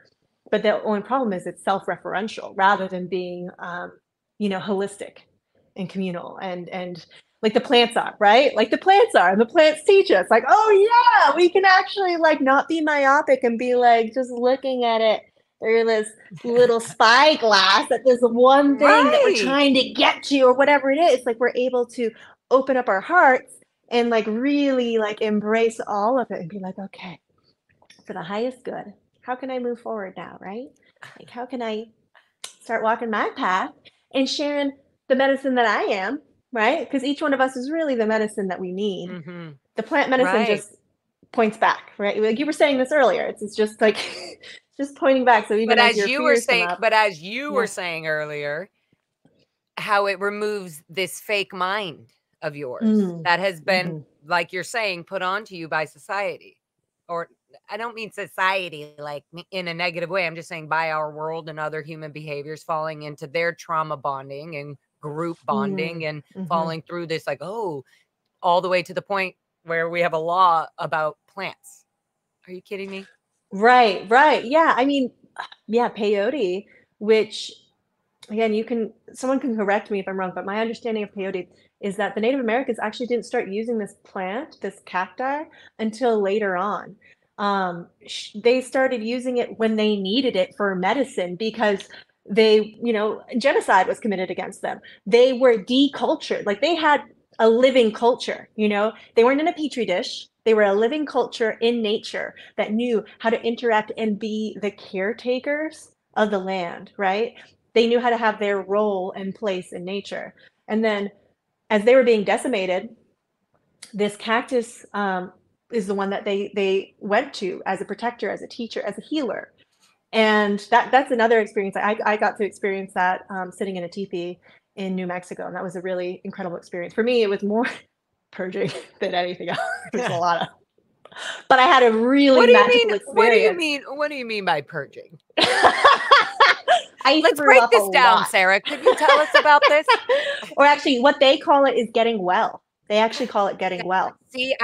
But the only problem is it's self-referential rather than being, you know, holistic and communal and like the plants are, right? Like the plants are, and the plants teach us like, oh yeah, we can actually like not be myopic and be like just looking at it through this little spyglass at this one thing that we're trying to get to or whatever it is. Like we're able to open up our hearts and like really like embrace all of it and be like, okay, for the highest good, how can I move forward now, right? Like how can I start walking my path and sharing the medicine that I am, right? Because each one of us is really the medicine that we need. The plant medicine just points back, right? Like you were saying this earlier, it's just like just pointing back. So even as you were saying, as you were saying earlier, how it removes this fake mind of yours that has been, like you're saying, put onto you by society. Or I don't mean society like in a negative way. I'm just saying by our world and other human behaviors falling into their trauma bonding and group bonding and falling through this, like, oh, all the way to the point where we have a law about plants. Are you kidding me? Right. Yeah. I mean, yeah, peyote, which again, someone can correct me if I'm wrong, but my understanding of peyote is that the Native Americans actually didn't start using this plant, this cacti, until later on. They started using it when they needed it for medicine because they, you know, genocide was committed against them. They were decultured. Like they had a living culture, you know, they weren't in a petri dish. They were a living culture in nature that knew how to interact and be the caretakers of the land, right? They knew how to have their role and place in nature. And then as they were being decimated, this cactus is the one that they went to as a protector, as a teacher, as a healer. And that's another experience. I got to experience that sitting in a teepee in New Mexico. And that was a really incredible experience. For me, it was more purging than anything else. It was a lot of, but I had a really magical experience. What do you mean by purging? Let's break this down, Sarah. Could you tell us about this? Or actually, what they call it is getting well. They actually call it getting well. See,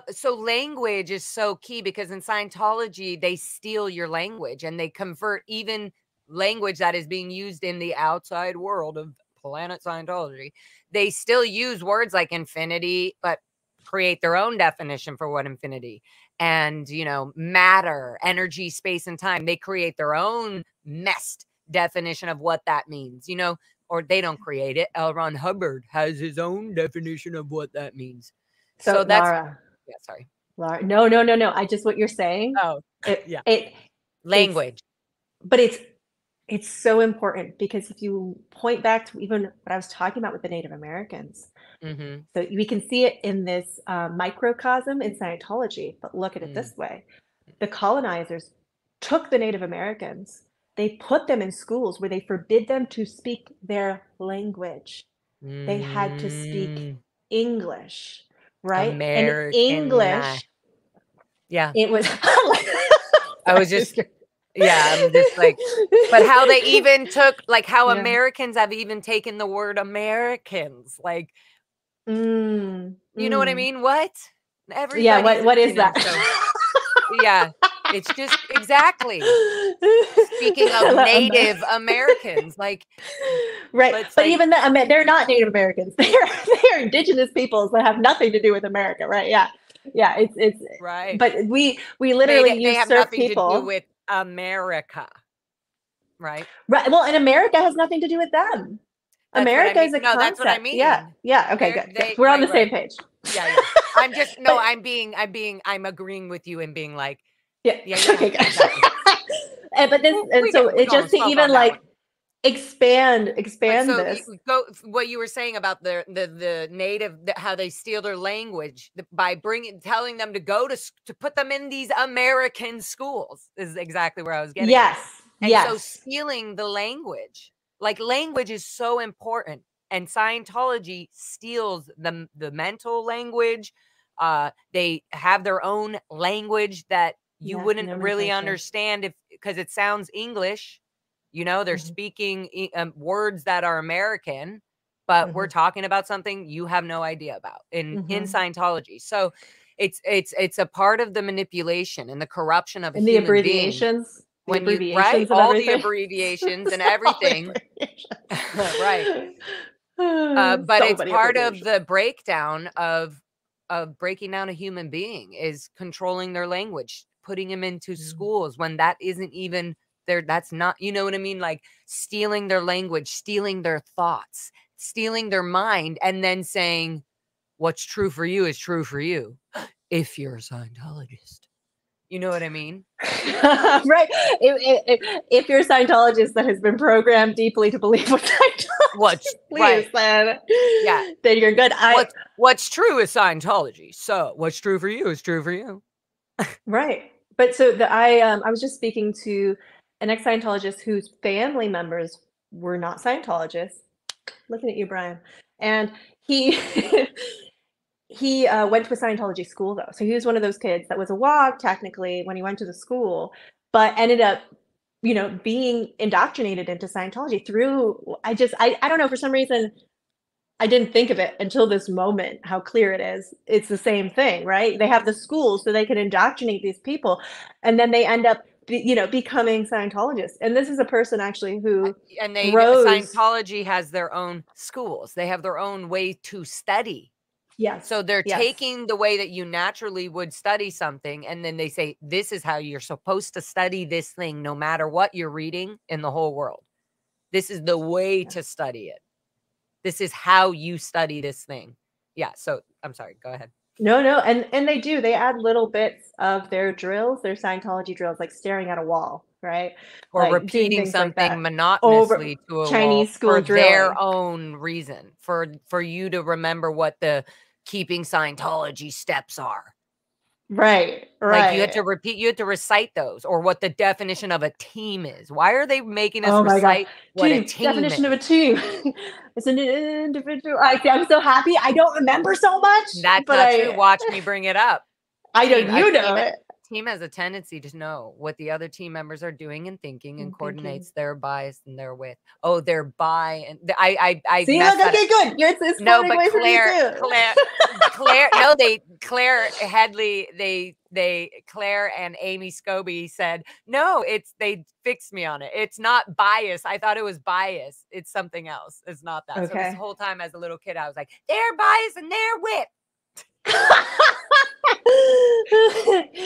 so language is so key because in Scientology, they steal your language and they convert even language that is being used in the outside world of planet Scientology, they still use words like infinity, but create their own definition for what infinity and, you know, matter, energy, space, and time. They create their own messed definition of what that means, you know, or they don't create it. L. Ron Hubbard has his own definition of what that means. So that's, Lara, yeah, sorry. Lara, no. I just, what you're saying. Oh, yeah. Language. But it's so important, because if you point back to even what I was talking about with the Native Americans, so we can see it in this microcosm in Scientology, but look at it this way. The colonizers took the Native Americans, they put them in schools where they forbid them to speak their language. They had to speak English, right? American, and English, yeah. It was I was just I'm just like, but how they even took, like, how Americans have even taken the word Americans, like, you know what I mean? What? Everybody, what is that? So, yeah, it's just exactly. Speaking of Native Americans, like, right, but like, even they're not Native Americans. They're indigenous peoples that have nothing to do with America, right? Yeah, it's right. But we literally they have nothing people to do with America, right? Right. Well, and America has nothing to do with them. That's America is a concept. That's what I mean. Yeah. Okay. Good. We're on the same page. Yeah. I'm just I'm agreeing with you and being like, Okay. Good. Exactly. but this, so it just to even like expand so this. Go what you were saying about the native, how they steal their language by telling them to go to put them in these American schools is exactly where I was getting. Yes. And so stealing the language, like, language is so important, and Scientology steals the mental language. They have their own language that you wouldn't really understand because it sounds English. You know, they're speaking words that are American, but we're talking about something you have no idea about in Scientology. So it's a part of the manipulation and the corruption of a human abbreviations. being. When all the abbreviations and everything, right? But it's part of the breakdown of breaking down a human being is controlling their language, putting them into schools when that isn't even there. That's not, you know what I mean? Like, stealing their language, stealing their thoughts, stealing their mind, and then saying, what's true for you is true for you if you're a Scientologist. You know what I mean? Right. If you're a Scientologist that has been programmed deeply to believe what Scientology then you're good. What's true is Scientology. So what's true for you is true for you. Right. But so I was just speaking to an ex-Scientologist whose family members were not Scientologists. Looking at you, Brian. And he he went to a Scientology school, though. So he was one of those kids that was a WOG technically when he went to the school, but ended up, you know, being indoctrinated into Scientology through, I don't know, for some reason, I didn't think of it until this moment, how clear it is. It's the same thing, right? They have the schools so they can indoctrinate these people, and then they end up, you know, becoming Scientologists. And this is a person actually who Scientology has their own schools. They have their own way to study. Yes. So they're taking the way that you naturally would study something, and then they say, this is how you're supposed to study this thing, no matter what you're reading in the whole world. This is the way to study it. This is how you study this thing. Yeah. So I'm sorry. Go ahead. No. And they add little bits of their drills, their Scientology drills, like staring at a wall, right? Or like repeating something monotonously to a Chinese wall school for drilling. Their own reason, for you to remember what the keeping Scientology steps are. Right. Like, you have to recite those, or what the definition of a team is. Why are they making us recite what a team definition is? of a team? It's an individual. I'm so happy. I don't remember so much. That's not true. Watch me bring it up. I know you know it. team has a tendency to know what the other team members are doing and thinking, and coordinates their bias and their with. Oh, their by and I See, look, okay, good. It's no, but away from you too. Claire, no, Claire Headley, Claire and Amy Scobie said, no, they fixed me on it. It's not bias. I thought it was bias. It's something else. It's not that. So this whole time as a little kid, I was like, they're bias and they're wit.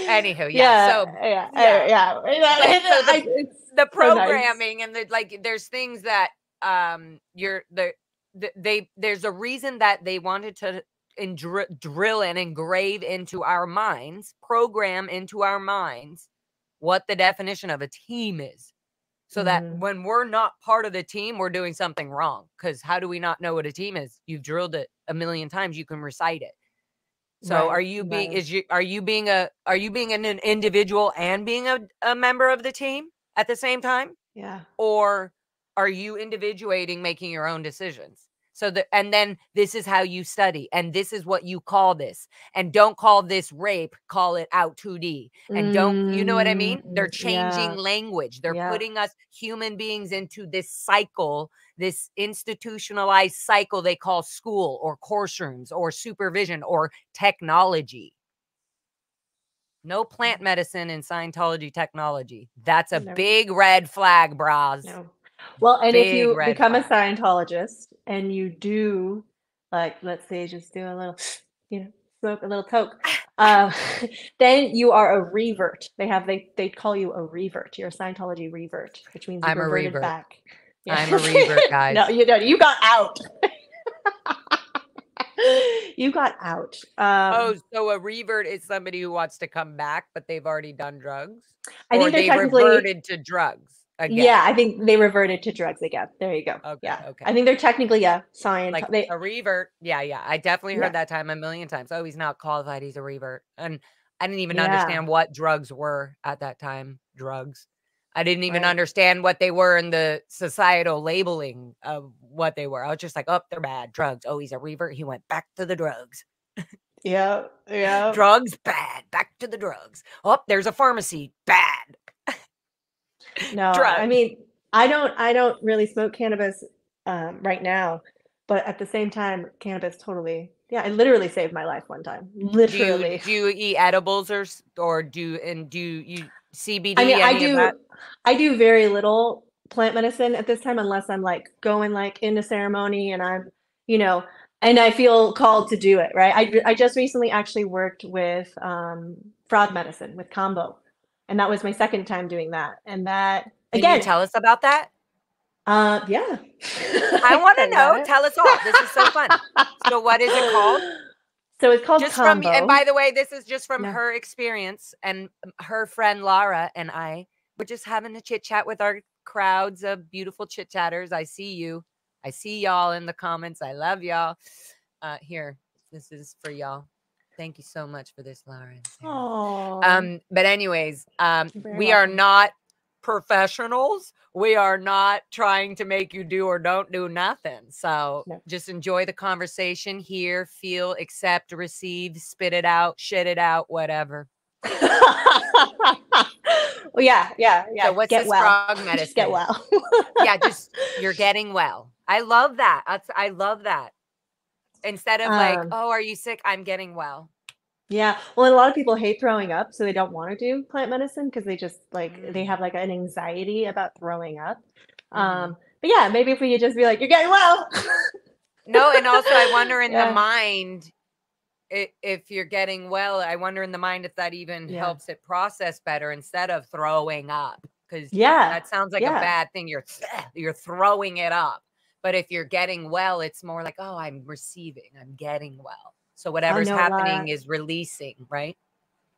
Anywho, the programming and there's things that there's a reason that they wanted to drill and engrave into our minds, program into our minds what the definition of a team is, so that when we're not part of the team, we're doing something wrong. Because how do we not know what a team is? You've drilled it a million times. You can recite it. So are you being an individual and being a member of the team at the same time? Yeah. Or are you individuating, making your own decisions? So and then this is how you study, and this is what you call this, and don't call this rape, call it out 2D, and don't, you know what I mean? They're changing language. They're putting us human beings into this cycle, this institutionalized cycle they call school or course rooms or supervision or technology. No plant medicine in Scientology technology. That's a big red flag, bras. No. Well, and if you become a Scientologist and you do, like, let's say, just do a little, smoke a little toke, then you are a revert. They call you a revert. You're a Scientology revert, which means you reverted back. Yeah. I'm a revert, guys. No, you don't. You got out. You got out. So a revert is somebody who wants to come back, but they've already done drugs? I think they reverted to drugs again. Yeah, I think they reverted to drugs again. There you go. Okay, okay. I think they're technically science. Like a revert. Yeah. I definitely heard that time a million times. Oh, he's not qualified. He's a revert. And I didn't even understand what drugs were at that time. Drugs. I didn't even understand what they were in the societal labeling of what they were. I was just like, oh, they're bad. Drugs. Oh, he's a revert. He went back to the drugs. Yeah. Drugs, bad. Back to the drugs. Oh, there's a pharmacy. Bad. No, drugs. I mean, I don't really smoke cannabis right now, but at the same time, cannabis totally. Yeah, it literally saved my life one time. Literally. Do you eat edibles or do you CBD? I mean, I do very little plant medicine at this time, unless I'm like going like into ceremony and I'm, and I feel called to do it. Right. I just recently actually worked with frog medicine with combo, and that was my second time doing that. And that again, can you tell us about that? Yeah. I want to know. Tell us all. This is so fun. So what is it called? So it's called just combo. And by the way, this is just from her experience, and her friend Lara and I were just having a chit chat with our crowds of beautiful chit chatters. I see you. I see y'all in the comments. I love y'all. Here, this is for y'all. Thank you so much for this, Lara. But anyways, we are not professionals. We are not trying to make you do or don't do nothing. So just enjoy the conversation, hear, feel, accept, receive, spit it out, shit it out, whatever. Well, yeah. So what's this frog medicine? Just get well. Yeah, just you're getting well. I love that. I love that. Instead of like, oh, are you sick? I'm getting well. Yeah. Well, and a lot of people hate throwing up, so they don't want to do plant medicine because they just they have like an anxiety about throwing up. But yeah, maybe if we could just be like, you're getting well. No, and also I wonder in the mind, if you're getting well, I wonder in the mind if that even helps it process better instead of throwing up. Because that sounds like a bad thing. You're throwing it up. But if you're getting well, it's more like, oh, I'm receiving, I'm getting well. So whatever's happening is releasing, right?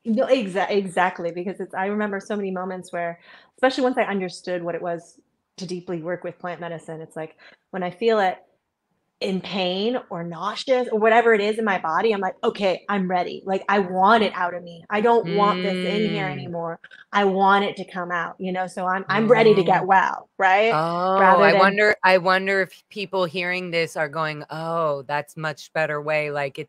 No, exactly. Because I remember so many moments where, especially once I understood what it was to deeply work with plant medicine, it's like when I feel it in pain or nauseous or whatever it is in my body, I'm like, okay, I'm ready. Like I want it out of me. I don't want this in here anymore. I want it to come out, so I'm ready to get well. Right. Oh, I wonder if people hearing this are going, oh, that's much better way. Like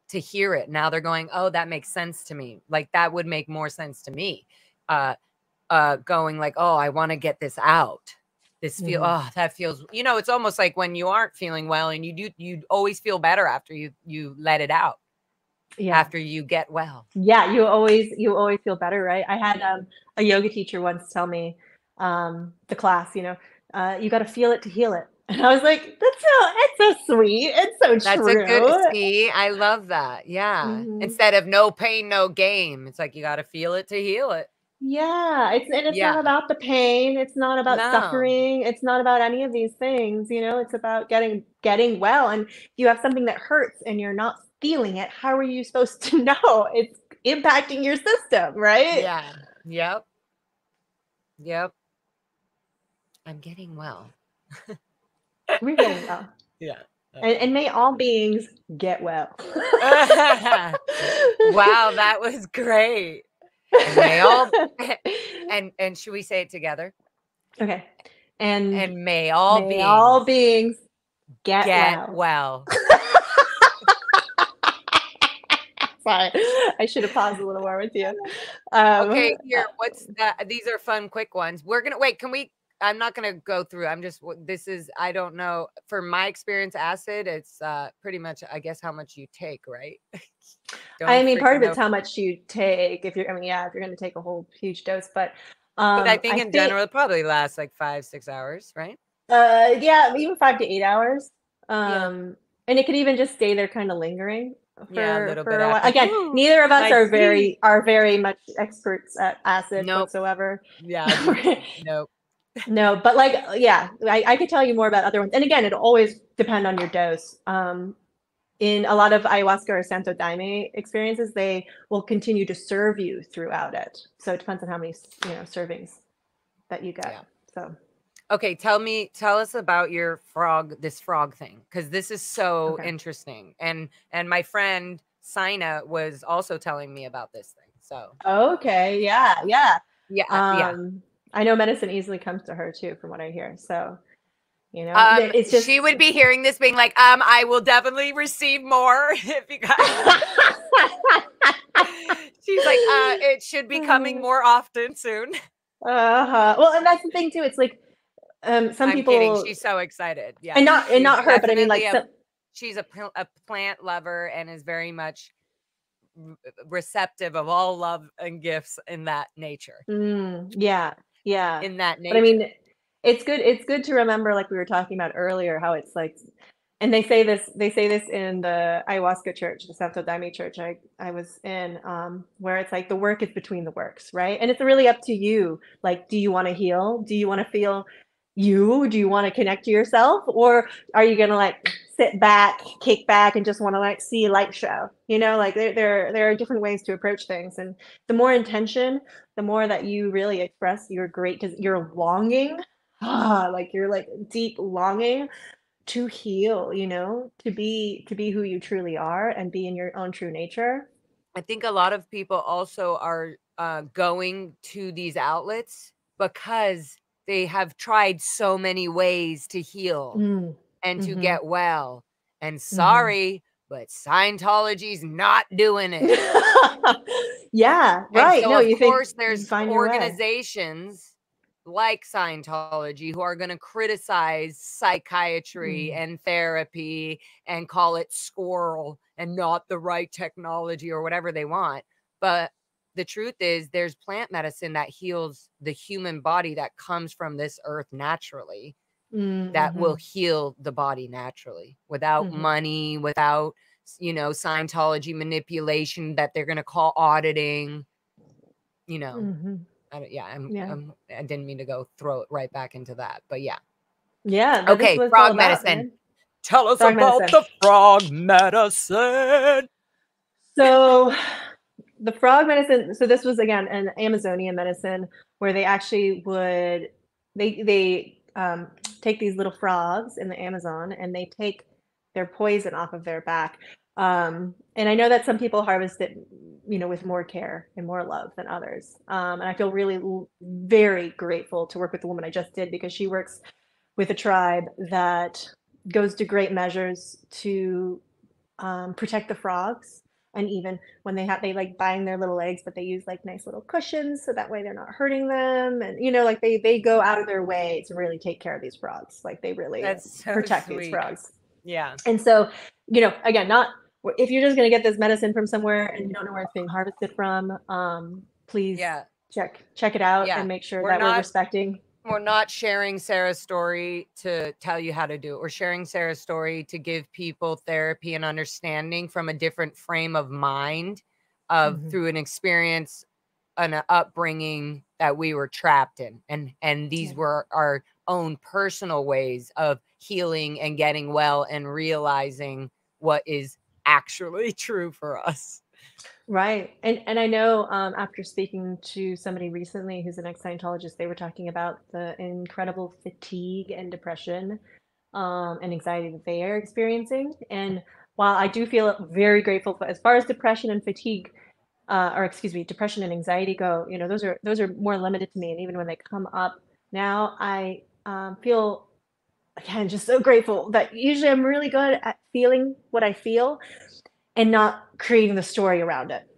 to hear it. Now they're going, oh, that makes sense to me. Like that would make more sense to me. Going like, oh, I want to get this out. This feel, oh, that feels, you know, it's almost like when you aren't feeling well and you always feel better after you let it out. Yeah. After you get well. Yeah, you always feel better, right? I had a yoga teacher once tell me, the class, you got to feel it to heal it. And I was like, it's so sweet. It's so That's true. a good, see, I love that. Yeah. Instead of no pain, no game. It's like, you got to feel it to heal it. Yeah. It's not about the pain. It's not about suffering. It's not about any of these things. It's about getting well. And if you have something that hurts and you're not feeling it, how are you supposed to know it's impacting your system, right? Yeah. Yep. I'm getting well. We're getting well. Yeah. And may all beings get well. Wow, that was great. And may all and should we say it together? Okay. And may all beings get well. Sorry, I should have paused a little more with you. Okay, here, what's that? These are fun, quick ones. We're gonna wait. Can we? I'm not gonna go through. I don't know. For my experience, acid, it's pretty much, I guess, how much you take, right? I mean, part of it's how much you take. If you're going to take a whole huge dose, but I think in general, it probably lasts like 5-6 hours, right? Yeah, even 5 to 8 hours. And it could even just stay there, kind of lingering for a little bit. A while. Again, neither of us are very much experts at acid whatsoever. Yeah, nope. No, but like, yeah, I could tell you more about other ones. And again, it'll always depend on your dose. In a lot of ayahuasca or Santo Daime experiences, they will continue to serve you throughout it. So it depends on how many, servings that you get. Yeah. So. Okay, tell us about your this frog thing, because this is so interesting. And my friend Sina was also telling me about this thing. So. Okay. Yeah. I know medicine easily comes to her too, from what I hear. So, it's just, she would be hearing this being like, I will definitely receive more if you guys. She's like, it should be coming more often soon. Well, and that's the thing too. It's like, some people. Kidding. She's so excited. Yeah, and not her, but I mean, like, she's a plant lover and is very much receptive of all love and gifts in that nature. Yeah. In that nature. But I mean, it's good to remember, like we were talking about earlier, how it's like, and they say this in the ayahuasca church, the Santo Daime church I was in, where it's like the work is between the works, right? And it's really up to you. Like, do you want to heal? Do you want to feel you? Do you want to connect to yourself? Or are you going to like sit back, kick back, and just want to like see a light show? Like there are different ways to approach things. And the more intention, the more that you really express your your longing, like your like deep longing to heal, to be who you truly are and be in your own true nature. I think a lot of people also are going to these outlets because they have tried so many ways to heal and to get well. And sorry, but Scientology's not doing it. Yeah, right. So of course there's organizations like Scientology who are going to criticize psychiatry and therapy and call it squirrel and not the right technology or whatever they want. But the truth is, there's plant medicine that heals the human body that comes from this earth naturally, that will heal the body naturally without money, without, Scientology manipulation that they're going to call auditing, I didn't mean to throw it right back into that, but yeah. Yeah. Okay, frog medicine. Tell us about the frog medicine. So the frog medicine, so this was again an Amazonian medicine where they actually would they take these little frogs in the Amazon and they take their poison off of their back. And I know that some people harvest it, with more care and more love than others. And I feel really very grateful to work with the woman I just did, because she works with a tribe that goes to great measures to protect the frogs. And even when they like bind their little eggs, but they use like nice little cushions so that way they're not hurting them. And you know, like they go out of their way to really take care of these frogs. Like they really That's so protect sweet. these frogs. Yeah. And so, you know, again, not if you're just going to get this medicine from somewhere and you don't know where it's being harvested from, please check it out and make sure that we're respecting. We're not sharing Sarah's story to tell you how to do it. We're sharing Sarah's story to give people therapy and understanding from a different frame of mind of through an experience, an upbringing that we were trapped in. And these were our own personal ways of healing and getting well and realizing what is actually true for us. Right. And I know after speaking to somebody recently who's an ex-Scientologist, they were talking about the incredible fatigue and depression and anxiety that they are experiencing. And while I do feel very grateful for, as far as depression and fatigue, or excuse me, depression and anxiety go, you know, those are more limited to me. And even when they come up now, I feel, again, just so grateful that usually I'm really good at feeling what I feel and not creating the story around it.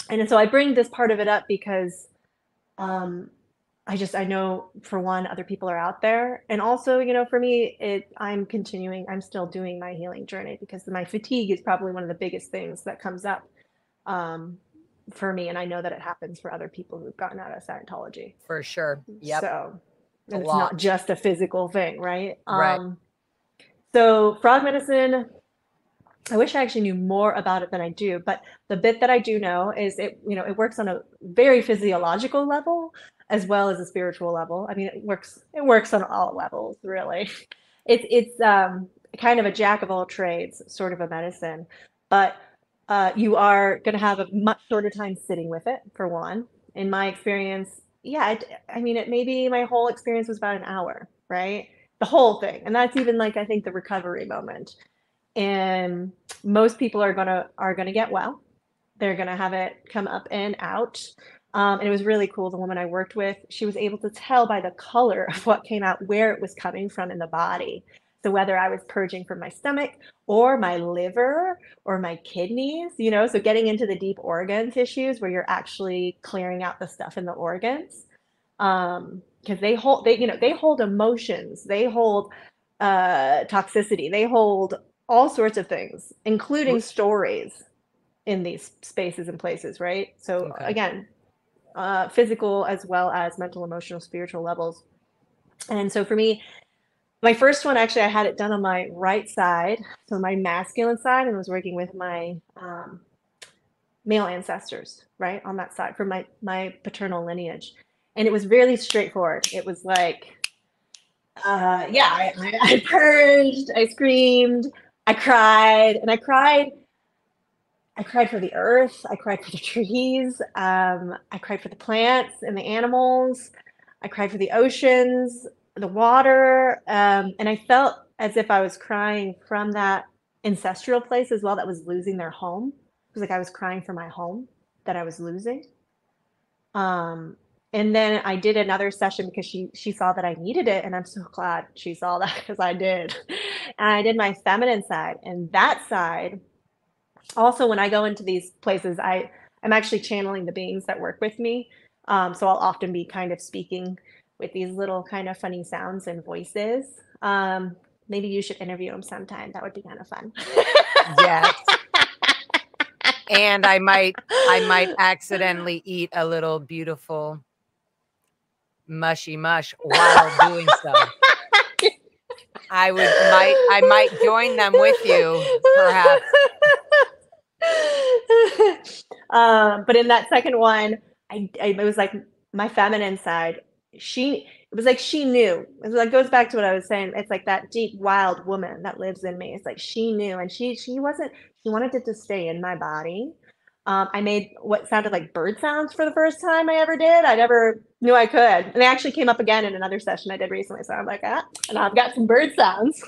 And so I bring this part of it up because I know, for one, other people are out there. And also, you know, for me, I'm still doing my healing journey because my fatigue is probably one of the biggest things that comes up for me. And I know that it happens for other people who've gotten out of Scientology. For sure. Yep. So and it's not just a physical thing, right? Right. So frog medicine, I wish I actually knew more about it than I do, but the bit that I do know is it works on a very physiological level as well as a spiritual level. I mean, it works on all levels, really. It's kind of a jack of all trades sort of a medicine, but you are going to have a much shorter time sitting with it, for one. In my experience, maybe my whole experience was about an hour, right? The whole thing. And that's even like, I think, the recovery moment. And most people are gonna get well. They're gonna have it come up and out. And it was really cool. The woman I worked with, she was able to tell by the color of what came out where it was coming from in the body. So whether I was purging from my stomach or my liver or my kidneys, you know, so getting into the deep organ tissues where you're actually clearing out the stuff in the organs. Because they hold emotions, they hold toxicity, they hold all sorts of things, including stories in these spaces and places, right? So again, physical as well as mental, emotional, spiritual levels. And so for me, my first one, actually, I had it done on my right side, so my masculine side, and was working with my male ancestors, right, on that side for my paternal lineage. And it was really straightforward. It was like, I purged, I screamed, I cried, and I cried for the earth, I cried for the trees, I cried for the plants and the animals, I cried for the oceans, the water, and I felt as if I was crying from that ancestral place as well that was losing their home. It was like I was crying for my home that I was losing. And then I did another session because she saw that I needed it, and I'm so glad she saw that because I did. And I did my feminine side, and that side, also when I go into these places, I'm actually channeling the beings that work with me. So I'll often be kind of speaking with these little kind of funny sounds and voices. Maybe you should interview them sometime. That would be kind of fun. Yes. And I might accidentally eat a little beautiful mushy mush while doing so. I might join them with you, perhaps. But in that second one, it was like my feminine side. It was like she knew. It was like, goes back to what I was saying. It's like that deep, wild woman that lives in me. It's like she knew, and she wanted it to stay in my body. I made what sounded like bird sounds for the first time I ever did. I never knew I could. And they actually came up again in another session I did recently. So I'm like, and I've got some bird sounds.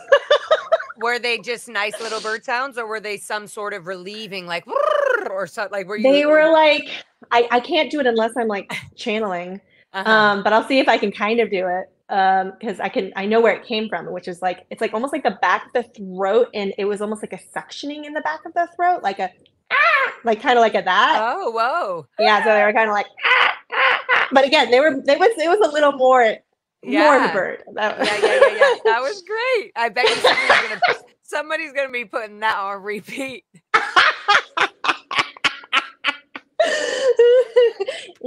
Were they just nice little bird sounds, or were they some sort of relieving, like, or something? Like, They were like, I can't do it unless I'm like channeling. But I'll see if I can kind of do it. because I know where it came from, which is like, it's like almost like the back of the throat, and it was almost like a suctioning in the back of the throat, like a like kind of like a that. Oh, whoa. Yeah, so they were kind of like but again, it was a little more of a Yeah. bird. Yeah. That was great. I bet you somebody's gonna be putting that on repeat.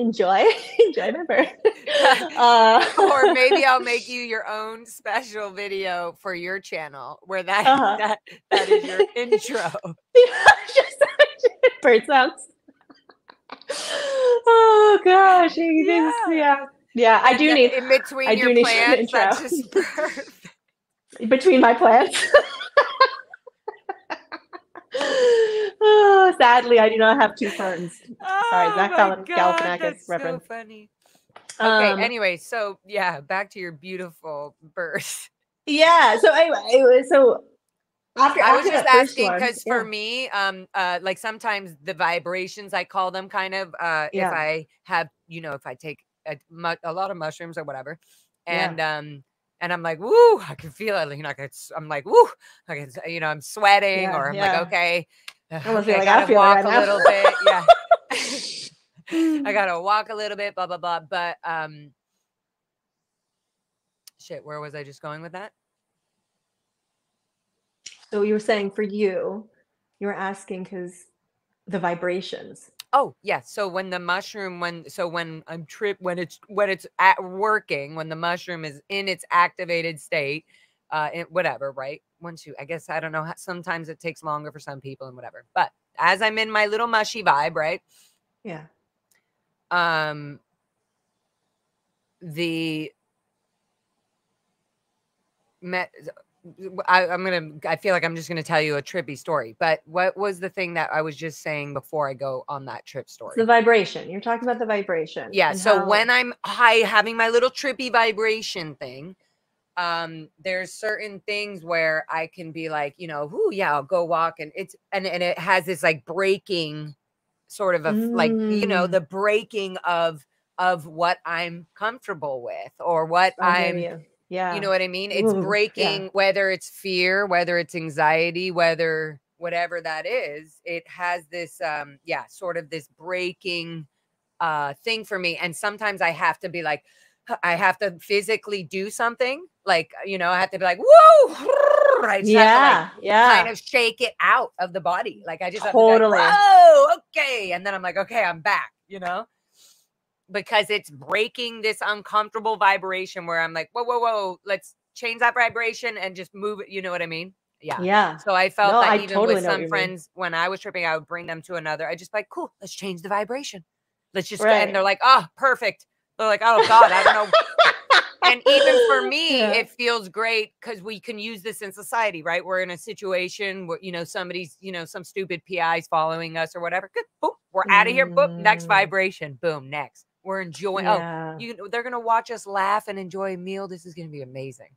enjoy my bird. Or maybe I'll make you your own special video for your channel where that is your intro. Just bird sounds. Oh gosh. Yeah, I do need in between your plants. That's just perfect. Between my plants. Oh, sadly, I do not have two ferns. Sorry, Zach Galifianakis that's reference. So funny. Okay, anyway, so yeah, back to your beautiful bird. Yeah, so anyway, so after I was just asking because yeah. for me, like sometimes the vibrations, I call them kind of, if I have, you know, if I take a lot of mushrooms or whatever, and I'm like, woo, I can feel it. You know, I'm like, woo, I can, you know, I'm sweating, or I'm like, okay, okay, I gotta walk a little bit. Yeah. I gotta walk a little bit, blah, blah, blah. But shit, where was I just going with that? So you were saying for you were asking because the vibrations. Oh yeah. So when the mushroom, when I'm when it's at working, when the mushroom is in its activated state, whatever, right? I guess, I don't know, sometimes it takes longer for some people and whatever. But as I'm in my little mushy vibe, right? Yeah. I'm I feel like I'm just gonna tell you a trippy story, but what was the thing that I was just saying before I go on that trip story? It's the vibration. You're talking about the vibration. Yeah. So when I'm having my little trippy vibration thing, there's certain things where I can be like, you know, ooh, yeah, I'll go walk, and it has this like breaking sort of like, you know, the breaking of what I'm comfortable with, or what you know what I mean? It's breaking, whether it's fear, whether it's anxiety, whatever that is, it has this, sort of this breaking thing for me. And sometimes I have to be like, I have to physically do something, like, you know, I have to be like, whoa, right? Kind of shake it out of the body. Like, I just have to be like, whoa, okay. And then I'm like, okay, I'm back, you know? Because it's breaking this uncomfortable vibration where I'm like, whoa, let's change that vibration and just move it. You know what I mean? Yeah. Yeah. So I felt that even with some friends, when I was tripping, I would bring them to another. I just like, cool, let's change the vibration. Let's just, and they're like, oh, perfect. They're like, oh God, I don't know. And even for me, it feels great because we can use this in society, right? We're in a situation where, you know, somebody's, you know, some stupid PI's following us or whatever. Good. Boom. We're out of here. Boom. Next vibration. Boom. Next. We're enjoying. They're going to watch us laugh and enjoy a meal. This is going to be amazing.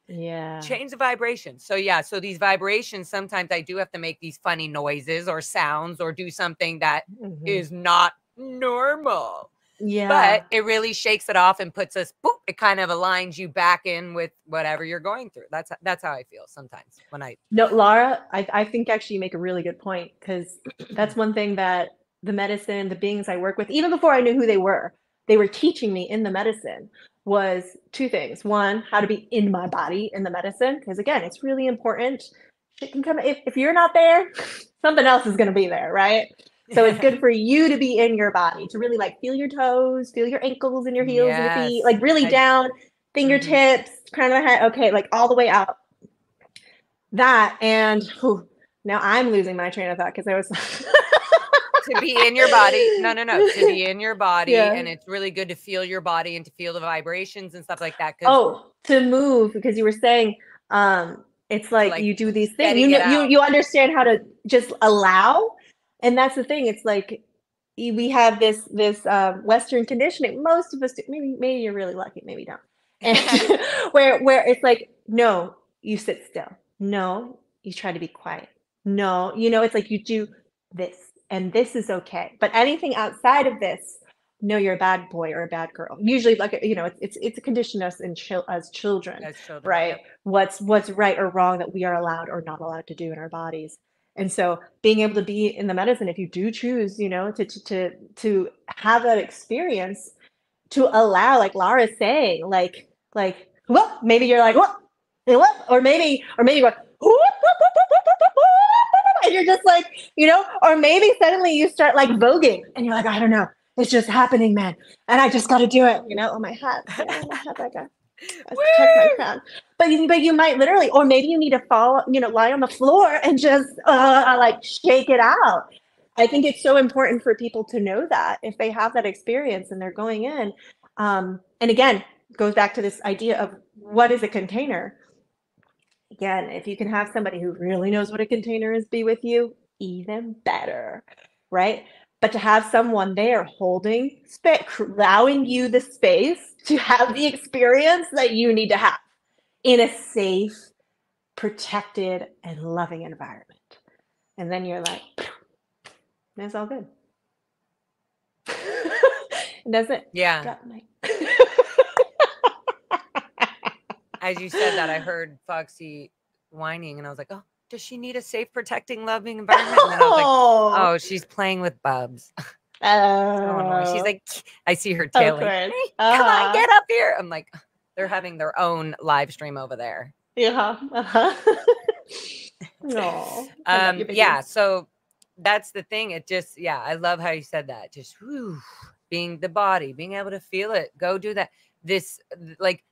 Yeah. Change the vibration. So yeah. So these vibrations, sometimes I do have to make these funny noises or sounds or do something that is not normal. Yeah. But it really shakes it off and puts us, boop, it kind of aligns you back in with whatever you're going through. That's how I feel sometimes when No, Lara, I think actually you make a really good point, because that's one thing that the medicine, the beings I work with, even before I knew who they were teaching me in the medicine, was two things. One, how to be in my body in the medicine, because again, it's really important. It can come if you're not there, something else is going to be there, right? So it's good for you to be in your body, to really like feel your toes, feel your ankles and your heels and your feet, like really down, fingertips, crown of the head, okay, like all the way out. That, and now I'm losing my train of thought because I was to be in your body. No, to be in your body, and it's really good to feel your body and to feel the vibrations and stuff like that. To move, because you were saying it's like you do these things, you understand how to just allow. And that's the thing. It's like we have this Western conditioning. Most of us do. Maybe you're really lucky. Maybe you don't. And where it's like, no, you sit still. No, you try to be quiet. No, you know, it's like you do this, and this is okay. But anything outside of this, no, you're a bad boy or a bad girl. Usually, like, you know, it's a condition us as children, As children. right? Yep. What's right or wrong that we are allowed or not allowed to do in our bodies. And so being able to be in the medicine, if you do choose, you know, to have that experience, to allow, like Lara's saying, what? Maybe you're like, what? What? Or maybe you're like, and you're just like, you know, or maybe suddenly you start like voguing and you're like, I don't know, it's just happening, man. And I just got to do it, you know, on my hat, you know, my hat, I protect my crown. But you might literally, or maybe you need to fall, you know, lie on the floor and just like shake it out. I think it's so important for people to know that if they have that experience and they're going in. And again, goes back to this idea of what is a container. Again, if you can have somebody who really knows what a container is be with you, even better, right? But to have someone there holding space, allowing you the space to have the experience that you need to have in a safe, protected, and loving environment. And then you're like, it's all good. Does it? Yeah. As you said that, I heard Foxy whining, and I was like, oh, does she need a safe, protecting, loving environment? And then I was like, oh, she's playing with bubs. So annoying. She's like, I see her tailing. Hey, come on, get up here. I'm like, they're having their own live stream over there. Yeah. Yeah. So that's the thing. It just, yeah, I love how you said that. Just being the body, being able to feel it, go do that. This, like,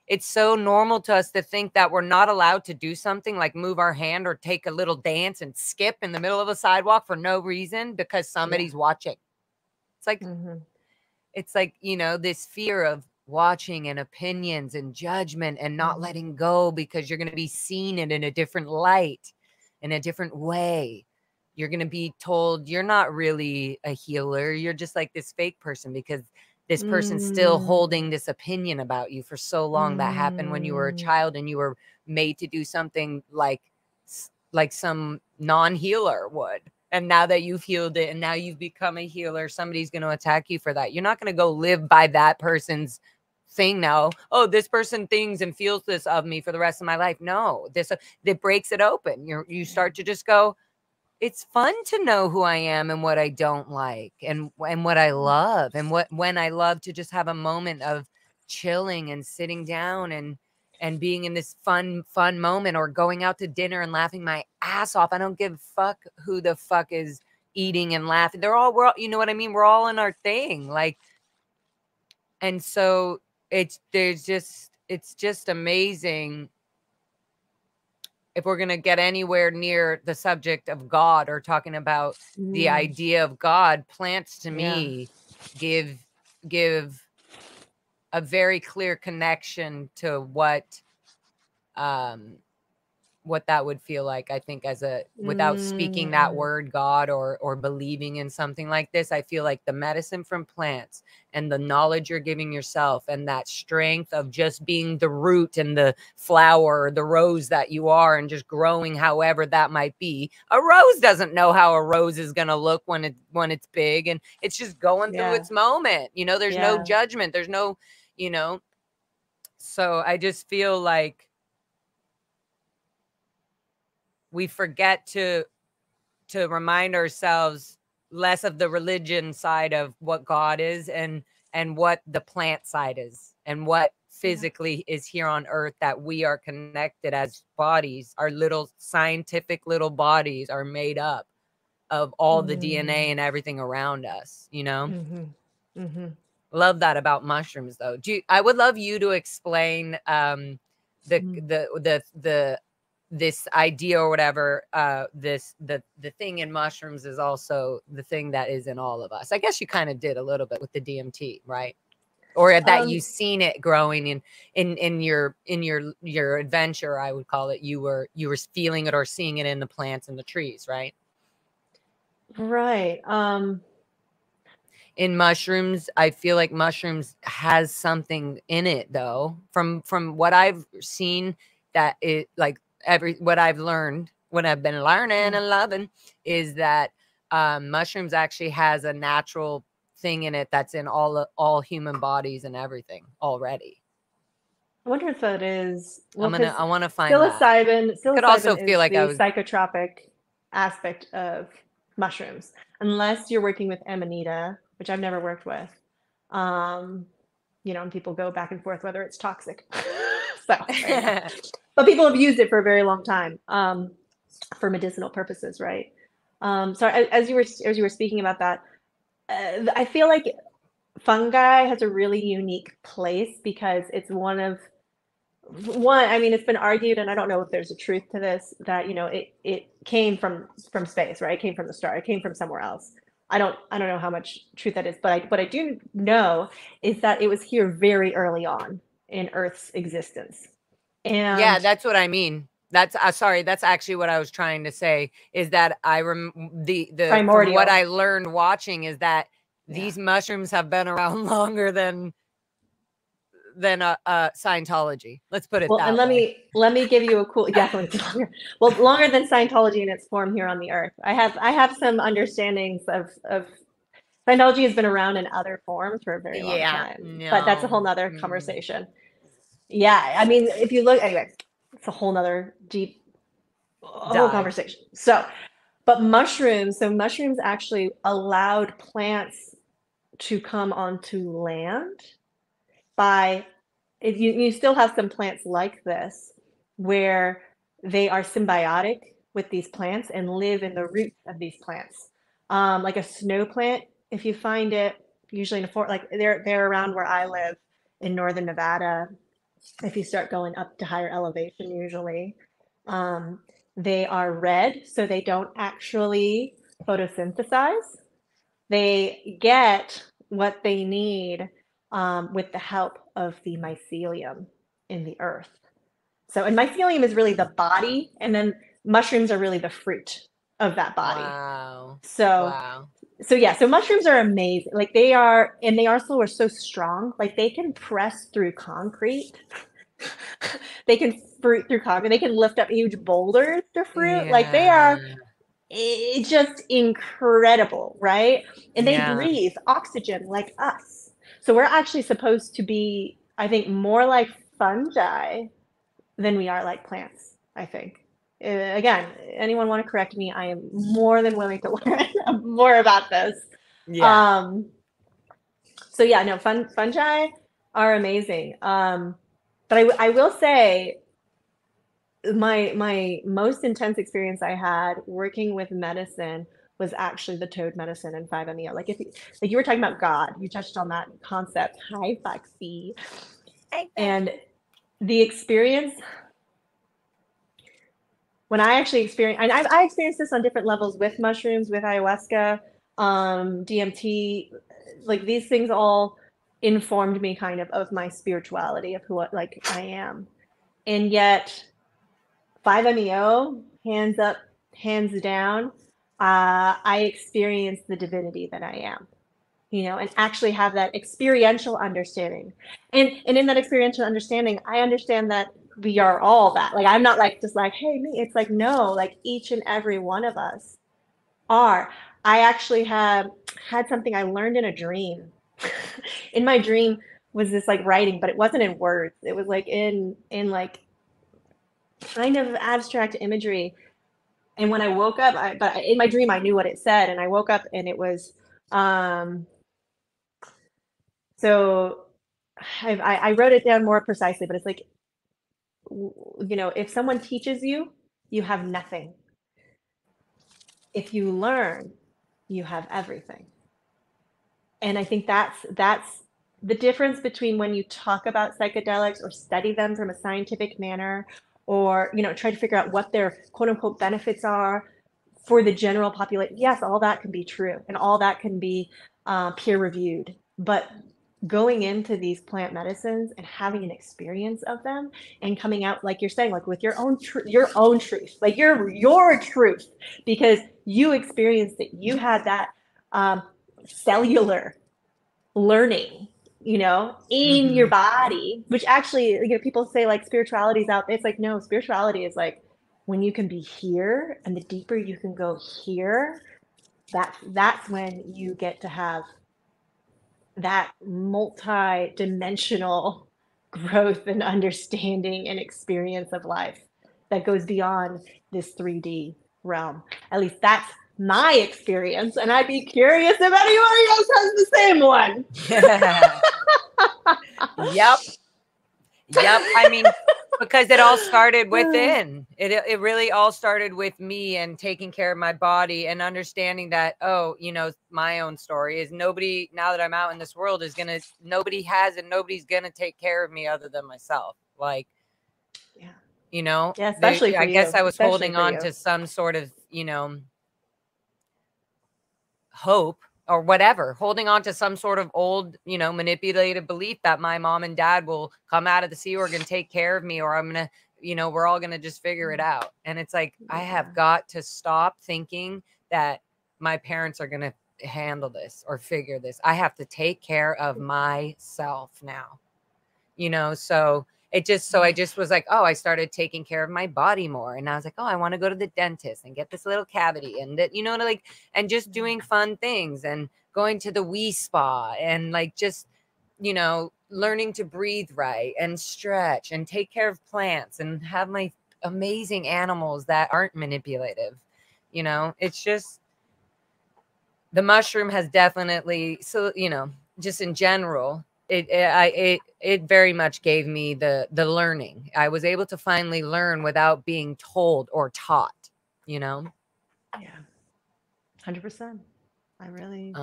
it's so normal to us to think that we're not allowed to do something like move our hand or take a little dance and skip in the middle of a sidewalk for no reason because somebody's watching. It's like, it's like, you know, this fear of watching and opinions and judgment and not letting go because you're going to be seen in a different light, in a different way. You're going to be told you're not really a healer. You're just like this fake person because this person's still holding this opinion about you for so long. That happened when you were a child and you were made to do something like some non-healer would. And now that you've healed it and now you've become a healer, somebody's going to attack you for that. You're not going to go live by that person's thing now. Oh, this person thinks and feels this of me for the rest of my life. No, that breaks it open. You start to just go, it's fun to know who I am and what I don't like and what I love and when I love to just have a moment of chilling and sitting down and being in this fun moment or going out to dinner and laughing my ass off. I don't give a fuck who the fuck is eating and laughing. We're all, you know what I mean? We're all in our thing. Like, and so it's just amazing. If we're going to get anywhere near the subject of God or talking about the idea of God, plants to me give a very clear connection to what that would feel like. I think without speaking that word God or believing in something like this, I feel like the medicine from plants and the knowledge you're giving yourself and that strength of just being the root and the flower, the rose that you are and just growing however that might be. A rose doesn't know how a rose is going to look when it's big and it's just going through its moment. You know, there's no judgment. There's no, you know, so I just feel like we forget to remind ourselves less of the religion side of what God is and what the plant side is and what physically is here on earth, that we are connected as bodies. Our little scientific little bodies are made up of all the DNA and everything around us, you know? Love that about mushrooms though. I would love you to explain this idea or whatever, the thing in mushrooms is also the thing that is in all of us. I guess you kind of did a little bit with the DMT, right? Or that you've seen it growing in your adventure, I would call it. You were feeling it or seeing it in the plants and the trees, right? Right. In mushrooms, I feel like mushrooms has something in it though. From what I've seen, that it like what I've learned, what I've been learning and loving is that mushrooms actually has a natural thing in it that's in all human bodies and everything already. I wonder if that is. Well, I want to find psilocybin. that. It could also feel like the psychotropic aspect of mushrooms, unless you're working with Amanita, which I've never worked with. And people go back and forth whether it's toxic. So, but people have used it for a very long time for medicinal purposes, right? So as you were speaking about that, I feel like fungi has a really unique place because it's I mean, it's been argued, and I don't know if there's a truth to this, that it came from space, right? It came from the star. It came from somewhere else. I don't know how much truth that is, but what I do know is that it was here very early on in Earth's existence. And yeah, that's what I mean. That's sorry. That's actually what I was trying to say. Is that the from what I learned watching is that these mushrooms have been around longer than Scientology. Let's put it that and way. let me give you a cool definitely longer. Well, longer than Scientology in its form here on the earth. I have some understandings of Scientology has been around in other forms for a very long time. But that's a whole nother conversation. Yeah, I mean, if you look anyway, it's a whole nother deep whole conversation. So mushrooms actually allowed plants to come onto land by you still have some plants like this where they are symbiotic with these plants and live in the roots of these plants. Like a snow plant, if you find it usually in a forest, like they're around where I live in northern Nevada. If you start going up to higher elevation, usually they are red, so they don't actually photosynthesize. They get what they need with the help of the mycelium in the earth. So, and mycelium is really the body, and then mushrooms are really the fruit of that body. Wow. So yeah, so mushrooms are amazing. Like they are, and they also are so strong. Like they can press through concrete. They can fruit through concrete. They can lift up huge boulders to fruit. Like they are just incredible, right? And they breathe oxygen like us. So we're actually supposed to be, I think, more like fungi than we are like plants, I think. Again, anyone want to correct me? I am more than willing to learn more about this. Yeah. So yeah, no, fungi are amazing. But I will say my most intense experience I had working with medicine was actually the toad medicine and 5-MeO. Like you were talking about God, you touched on that concept. Hi, Foxy. And the experience when I actually experienced, and I experienced this on different levels with mushrooms, with ayahuasca, DMT, like these things all informed me kind of my spirituality, of who I am. And yet 5-MeO, hands up, hands down, I experienced the divinity that I am, and actually have that experiential understanding. And in that experiential understanding, I understand that we are all that. Like, I'm not like, just like, hey, me. It's like, no, like each and every one of us are. I actually have had something I learned in a dream. In my dream was this like writing, but it wasn't in words. It was like in like kind of abstract imagery. And when I woke up, but in my dream, I knew what it said. And I woke up and it was, so I wrote it down more precisely, but it's like, if someone teaches you, you have nothing. If you learn, you have everything. And I think that's the difference between when you talk about psychedelics or study them from a scientific manner, or try to figure out what their quote unquote benefits are for the general population. Yes, all that can be true, and all that can be peer reviewed. But going into these plant medicines and having an experience of them and coming out, like you're saying, like with your own truth, like your truth, because you experienced it, you had that cellular learning, in your body, which actually, people say like spirituality is out there. It's like, no, spirituality is like when you can be here, and the deeper you can go here, that's when you get to have that multi-dimensional growth and understanding and experience of life that goes beyond this 3D realm. At least that's my experience, and I'd be curious if anybody else has the same one. Yep. I mean, because it all started within. It really all started with me and taking care of my body and understanding that, oh, you know, my own story is nobody, now that I'm out in this world, nobody has and nobody's gonna take care of me other than myself. Like, Yeah. you know, Yeah, especially for I guess you. I was Especially holding for on you. to some sort of, you know, hope or whatever, holding on to some sort of old, you know, manipulated belief that my mom and dad will come out of the Sea Org and take care of me, or I'm going to, you know, we're all going to just figure it out. And it's like, I have got to stop thinking that my parents are going to handle this or figure this. I have to take care of myself now, you know? So I just was like, oh, I started taking care of my body more. And I was like, oh, I want to go to the dentist and get this little cavity and that, you know, like, and just doing fun things and going to the wee spa and like, just, you know, learning to breathe right and stretch and take care of plants and have my amazing animals that aren't manipulative. You know, it's just, the mushroom has definitely, so, you know, just in general, it very much gave me the learning. I was able to finally learn without being told or taught, you know? Yeah. 100%. I really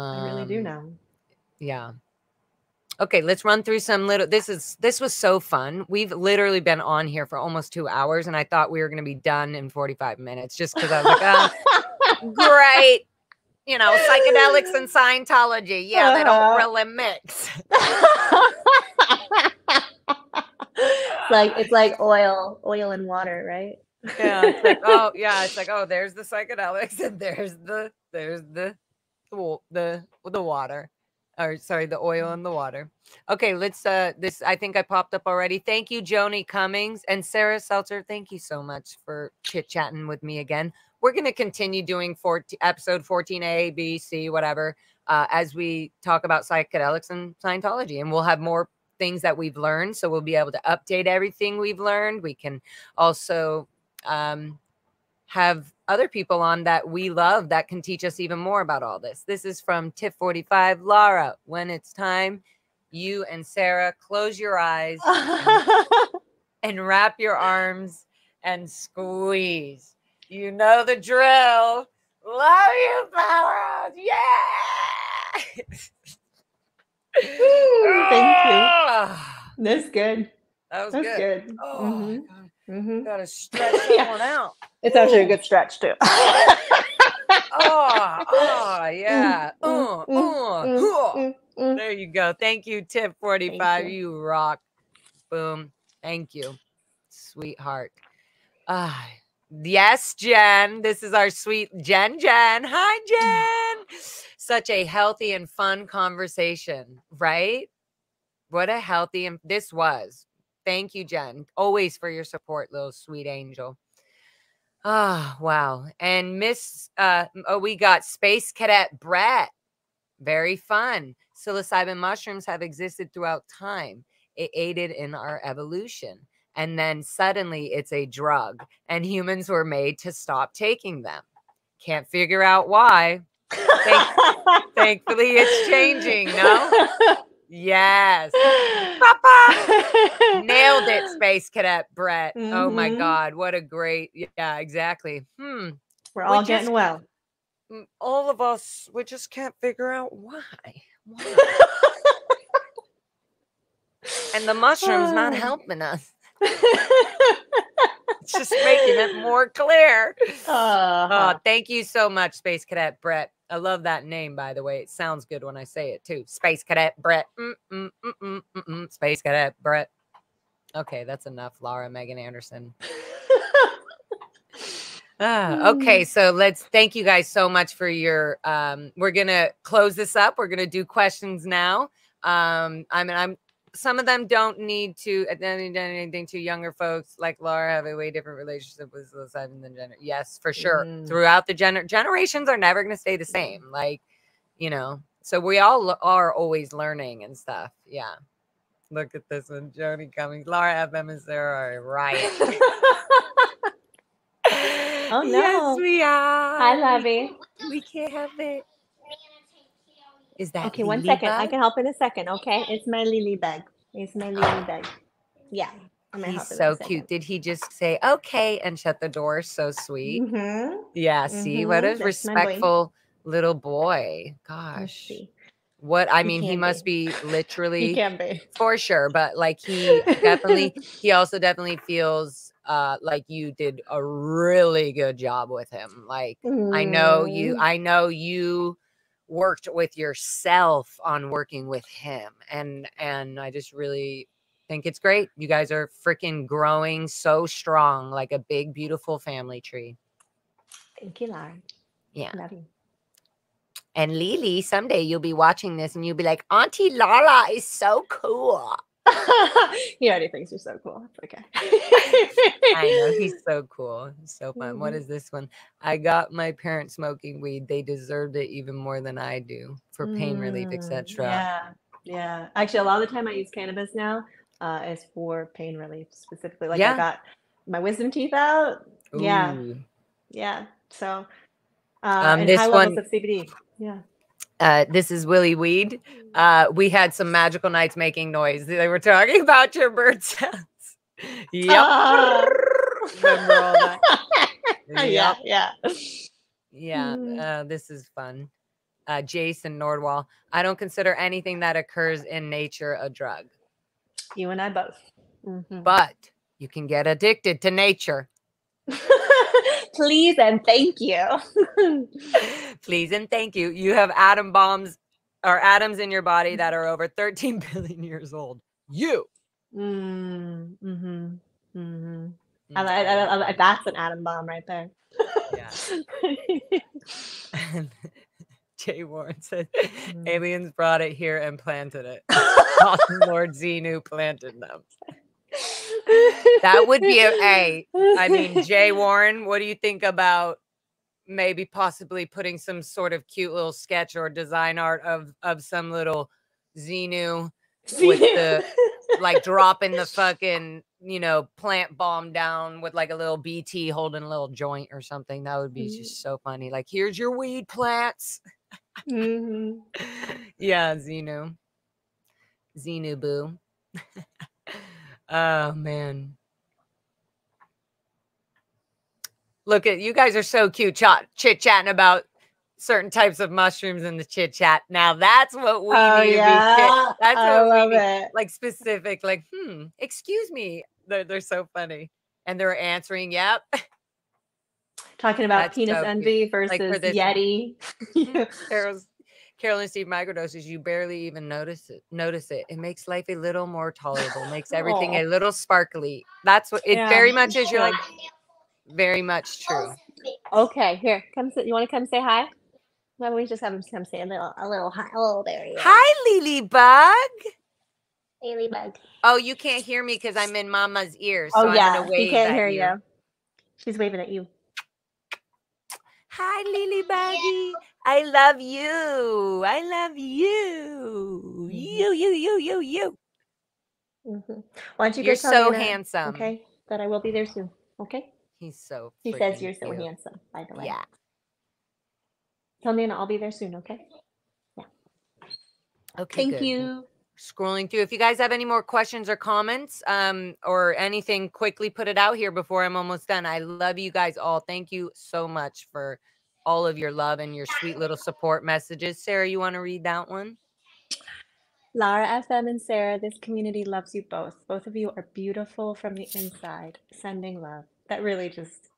do know. Yeah. Okay, let's run through some little, this was so fun. We've literally been on here for almost 2 hours and I thought we were going to be done in 45 minutes just because I was like, oh, great. You know, psychedelics and Scientology. Yeah, they don't really mix. It's like oil and water, right? Yeah, it's like, oh yeah, it's like, oh, there's the psychedelics and there's the water. Or sorry, the oil and the water. Okay, let's this, I think I popped up already. Thank you, Joni Cummings and Sarah Seltzer. Thank you so much for chit-chatting with me again. We're going to continue doing episode 14A, B, C, whatever, as we talk about psychedelics and Scientology. And we'll have more things that we've learned. So we'll be able to update everything we've learned. We can also have other people on that we love that can teach us even more about all this. This is from Tip 45. Lara, when it's time, you and Sarah close your eyes and wrap your arms and squeeze. You know the drill. Love you, Lara. Yeah. Thank you. That's good. That was That's good. Oh, gotta stretch that one out. It's actually a good stretch too. Yeah. There you go. Thank you, Tip 45. You rock. Boom. Thank you, sweetheart. Yes, Jen. This is our sweet Jen. Hi, Jen. Such a healthy and fun conversation, right? What a healthy, and this was. Thank you, Jen. Always for your support, little sweet angel. Oh, wow. And we got Space Cadet Brett. Very fun. Psilocybin mushrooms have existed throughout time. It aided in our evolution. And then suddenly it's a drug and humans were made to stop taking them. Can't figure out why. Thankfully, it's changing, no? Yes. Papa! Nailed it, Space Cadet Brett. Oh my God. What a great, yeah, exactly. We're all getting well. All of us, we just can't figure out why. And the mushroom's not helping us. It's just making it more clear. Thank you so much, Space Cadet Brett. I love that name, by the way. It sounds good when I say it, too. Space Cadet Brett. Space Cadet Brett. Okay, that's enough, Lara Megan Anderson. Okay, so thank you guys so much for your, we're going to close this up. We're going to do questions now. Some of them don't need to anything to younger folks like Lara have a way different relationship with psilocybin than gender. Yes, for sure. Throughout the generations are never going to stay the same. Like, you know, So we all are always learning and stuff. Yeah. Look at this one. Joni Cummings, Lara FM and Sarah are a riot. Oh, Yes, no. we are. Hi, Lovey. We can't have it. Is that Okay, 1 Lily second. I Bug? can help in a second, okay? It's my lily bug. It's my lily bug. Yeah, I'm gonna He's help in so a cute. second. Did he just say okay and shut the door? So sweet. Mm-hmm. Yeah, see, what a That's my boy. respectful little boy. Let's Gosh. see. What I He mean, he can must be. be He literally can be. for sure, but like he also definitely feels like you did a really good job with him. Like I know you worked with yourself on working with him, and I just really think it's great. You guys are freaking growing so strong, like a big beautiful family tree. Thank you, Lara. Yeah. Love you. And Lily, someday you'll be watching this and you'll be like, Auntie Lara is so cool. He already thinks you're so cool. It's okay. I know, he's so cool. He's so fun. What is this one? I got my parents smoking weed. They deserved it even more than I do for pain relief, etc. Yeah. Actually, a lot of the time I use cannabis now is for pain relief specifically. Like Yeah. I got my wisdom teeth out. Yeah. Ooh. Yeah. So and this high one, levels of CBD. Yeah. This is Willie Weed. We had some magical nights making noise. They were talking about your bird sounds. Yep. Remember all that? Yep. Yeah. This is fun. Jason Nordwall. I don't consider anything that occurs in nature a drug. You and I both. Mm-hmm. But you can get addicted to nature. Please and thank you. Please and thank you. You have atom bombs or atoms in your body that are over 13 billion years old. You. That's an atom bomb right there. Yeah. Jay Warren said, aliens brought it here and planted it. Lord Xenu planted them. That would be I mean, Jay Warren, what do you think about maybe possibly putting some sort of cute little sketch or design art of some little Xenu with the like dropping the fucking, plant bomb down with like a little BT holding a little joint or something? That would be just so funny. Like, here's your weed plants. Yeah, Xenu boo. Oh man, look at you guys are so cute, chit chatting about certain types of mushrooms in the chit chat. Now that's what we need to be. That's what we need. Like specific, like excuse me. They're so funny, and they're answering. Yep. Talking about penis envy versus like Yeti. Carolyn Steve microdoses, you barely even notice it. It makes life a little more tolerable, makes everything a little sparkly. That's what it very much is. You're like, very much true. Okay, here, come sit. You want to come say hi? Well, we just have him come say a little hi. Oh, there he is. Hi, Lily Bug. Lily Bug. Oh, you can't hear me because I'm in Mama's ears. So I'm gonna wave he can't at hear you. you. She's waving at you. Hi, Lily Buggy. I love you. I love you. You. Why don't you You're go tell so Nana, handsome. Okay, that I will be there soon. Okay. He's so. He says you're so handsome. By the way. Yeah. Tell Nana I'll be there soon. Okay. Yeah. Okay. Thank you. Scrolling through. If you guys have any more questions or comments, or anything, quickly put it out here before I'm almost done. I love you guys all. Thank you so much for all of your love and your sweet little support messages. Sarah, you want to read that one? Lara FM and Sarah, this community loves you both. Both of you are beautiful from the inside. Sending love. That really just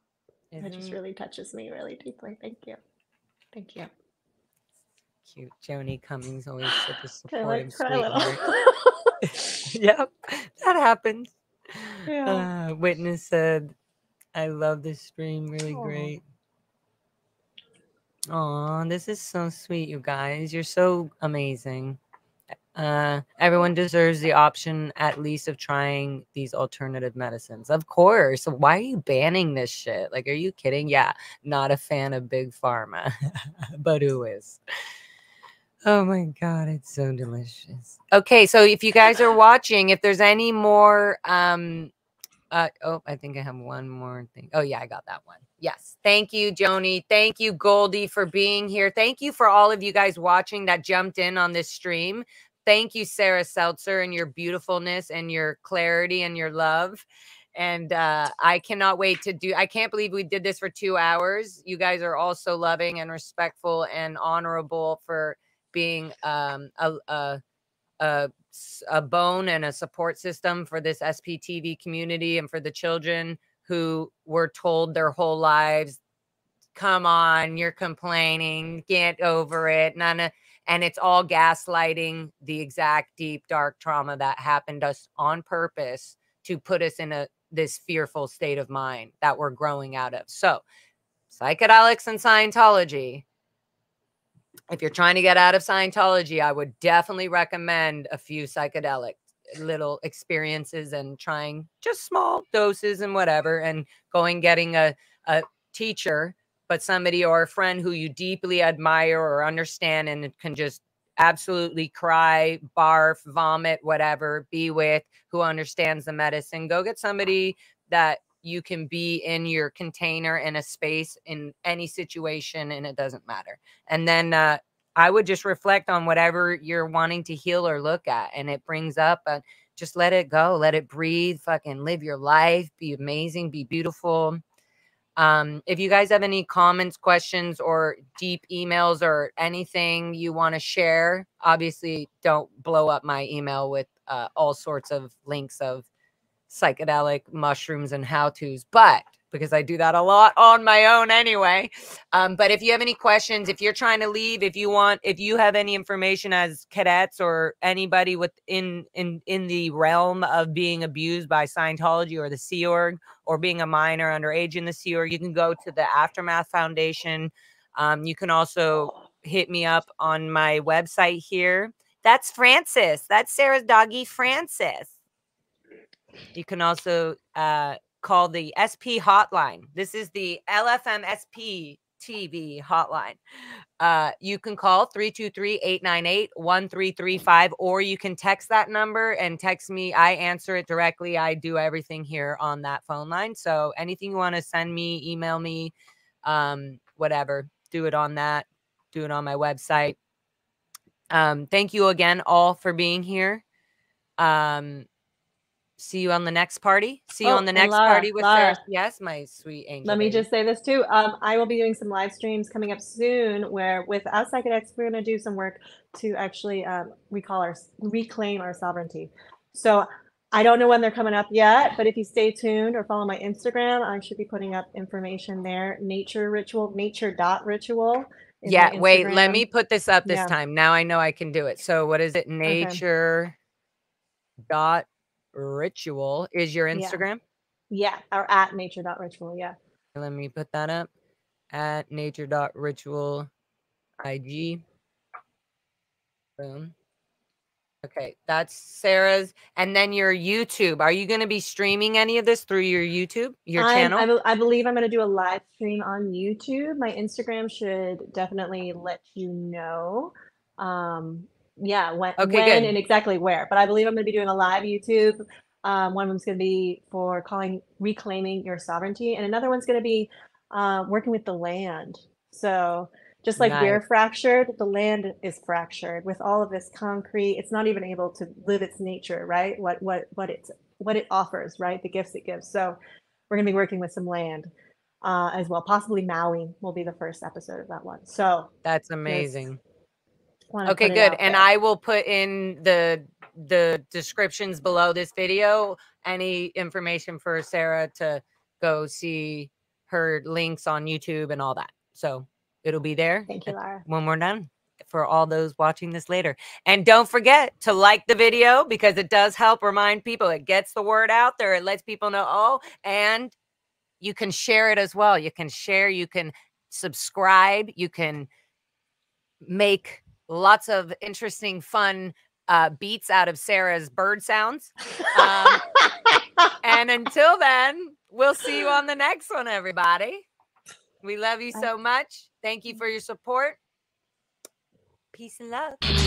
really touches me really deeply. Thank you. Thank you. Cute. Joni Cummings, always such a supportive cry a little. Yep, that happens. Yeah. Witness said, I love this stream. Really great. Aw, this is so sweet, you guys. You're so amazing. Everyone deserves the option, at least, of trying these alternative medicines. Of course. Why are you banning this shit? Like, are you kidding? Yeah, not a fan of big pharma. But who is? Oh my God, it's so delicious. Okay, so if you guys are watching, if there's any more, oh, I think I have one more thing. Oh yeah, I got that one. Yes. Thank you, Joni. Thank you, Goldie, for being here. Thank you for all of you guys watching that jumped in on this stream. Thank you, Sarah Seltzer, and your beautifulness and your clarity and your love. And I cannot wait to do, I can't believe we did this for 2 hours. You guys are all so loving and respectful and honorable for being a bone and a support system for this SPTV community and for the children who were told their whole lives, come on, you're complaining, get over it. And it's all gaslighting the exact deep, dark trauma that happened to us on purpose to put us in this fearful state of mind that we're growing out of. So psychedelics and Scientology. If you're trying to get out of Scientology, I would definitely recommend a few psychedelic little experiences and trying just small doses and whatever, and getting a teacher, but somebody or a friend who you deeply admire or understand and can just absolutely cry, barf, vomit, whatever, be with, who understands the medicine. Go get somebody that you can be in your container in a space in any situation, and it doesn't matter. And then I would just reflect on whatever you're wanting to heal or look at, and it brings up, just let it go, let it breathe, fucking live your life, be amazing, be beautiful. If you guys have any comments, questions, or deep emails or anything you want to share, obviously don't blow up my email with all sorts of links of psychedelic mushrooms and how-tos, but because I do that a lot on my own anyway. But if you have any questions, if you're trying to leave, if you have any information as cadets or anybody within in the realm of being abused by Scientology or the Sea Org, or being a minor underage in the Sea Org, you can go to the Aftermath Foundation. You can also hit me up on my website here. That's Francis. That's Sarah's doggy, Francis. You can also call the SP hotline. This is the LFM SP TV hotline. You can call 323-898-1335, or you can text that number and text me. I answer it directly. I do everything here on that phone line. So anything you want to send me, email me, whatever, do it on that. Do it on my website. Thank you again all for being here. See you on the next party. See you on the next party with Sarah. Yes, my sweet angel. Let me just say this too. I will be doing some live streams coming up soon where with Psychedelics, we're going to do some work to actually reclaim our sovereignty. So I don't know when they're coming up yet, but if you stay tuned or follow my Instagram, I should be putting up information there. nature.ritual. Yeah, wait, let me put this up this time. Now I know I can do it. So what is it? Nature.ritual is your Instagram? Yeah, or at nature.ritual. Yeah. Let me put that up. At nature.ritual IG. Boom. Okay, that's Sarah's. And then your YouTube. Are you going to be streaming any of this through your YouTube, your channel? I believe I'm going to do a live stream on YouTube. My Instagram should definitely let you know. Yeah, when and exactly where. But I believe I'm going to be doing a live YouTube. One of them's going to be for reclaiming your sovereignty, and another one's going to be working with the land. So just like we're fractured, the land is fractured with all of this concrete. It's not even able to live its nature, right? What it offers, right? The gifts it gives. So we're going to be working with some land as well. Possibly Maui will be the first episode of that one. So that's amazing. Okay, good. And I will put in the descriptions below this video any information for Sarah to go see her links on YouTube and all that. So it'll be there. Thank you, Lara. When we're done, for all those watching this later. And don't forget to like the video, because it does help remind people. It gets the word out there. It lets people know, oh, and you can share it as well. You can share, you can subscribe, you can make lots of interesting, fun beats out of Sarah's bird sounds. And until then, we'll see you on the next one, everybody. We love you so much. Thank you for your support. Peace and love.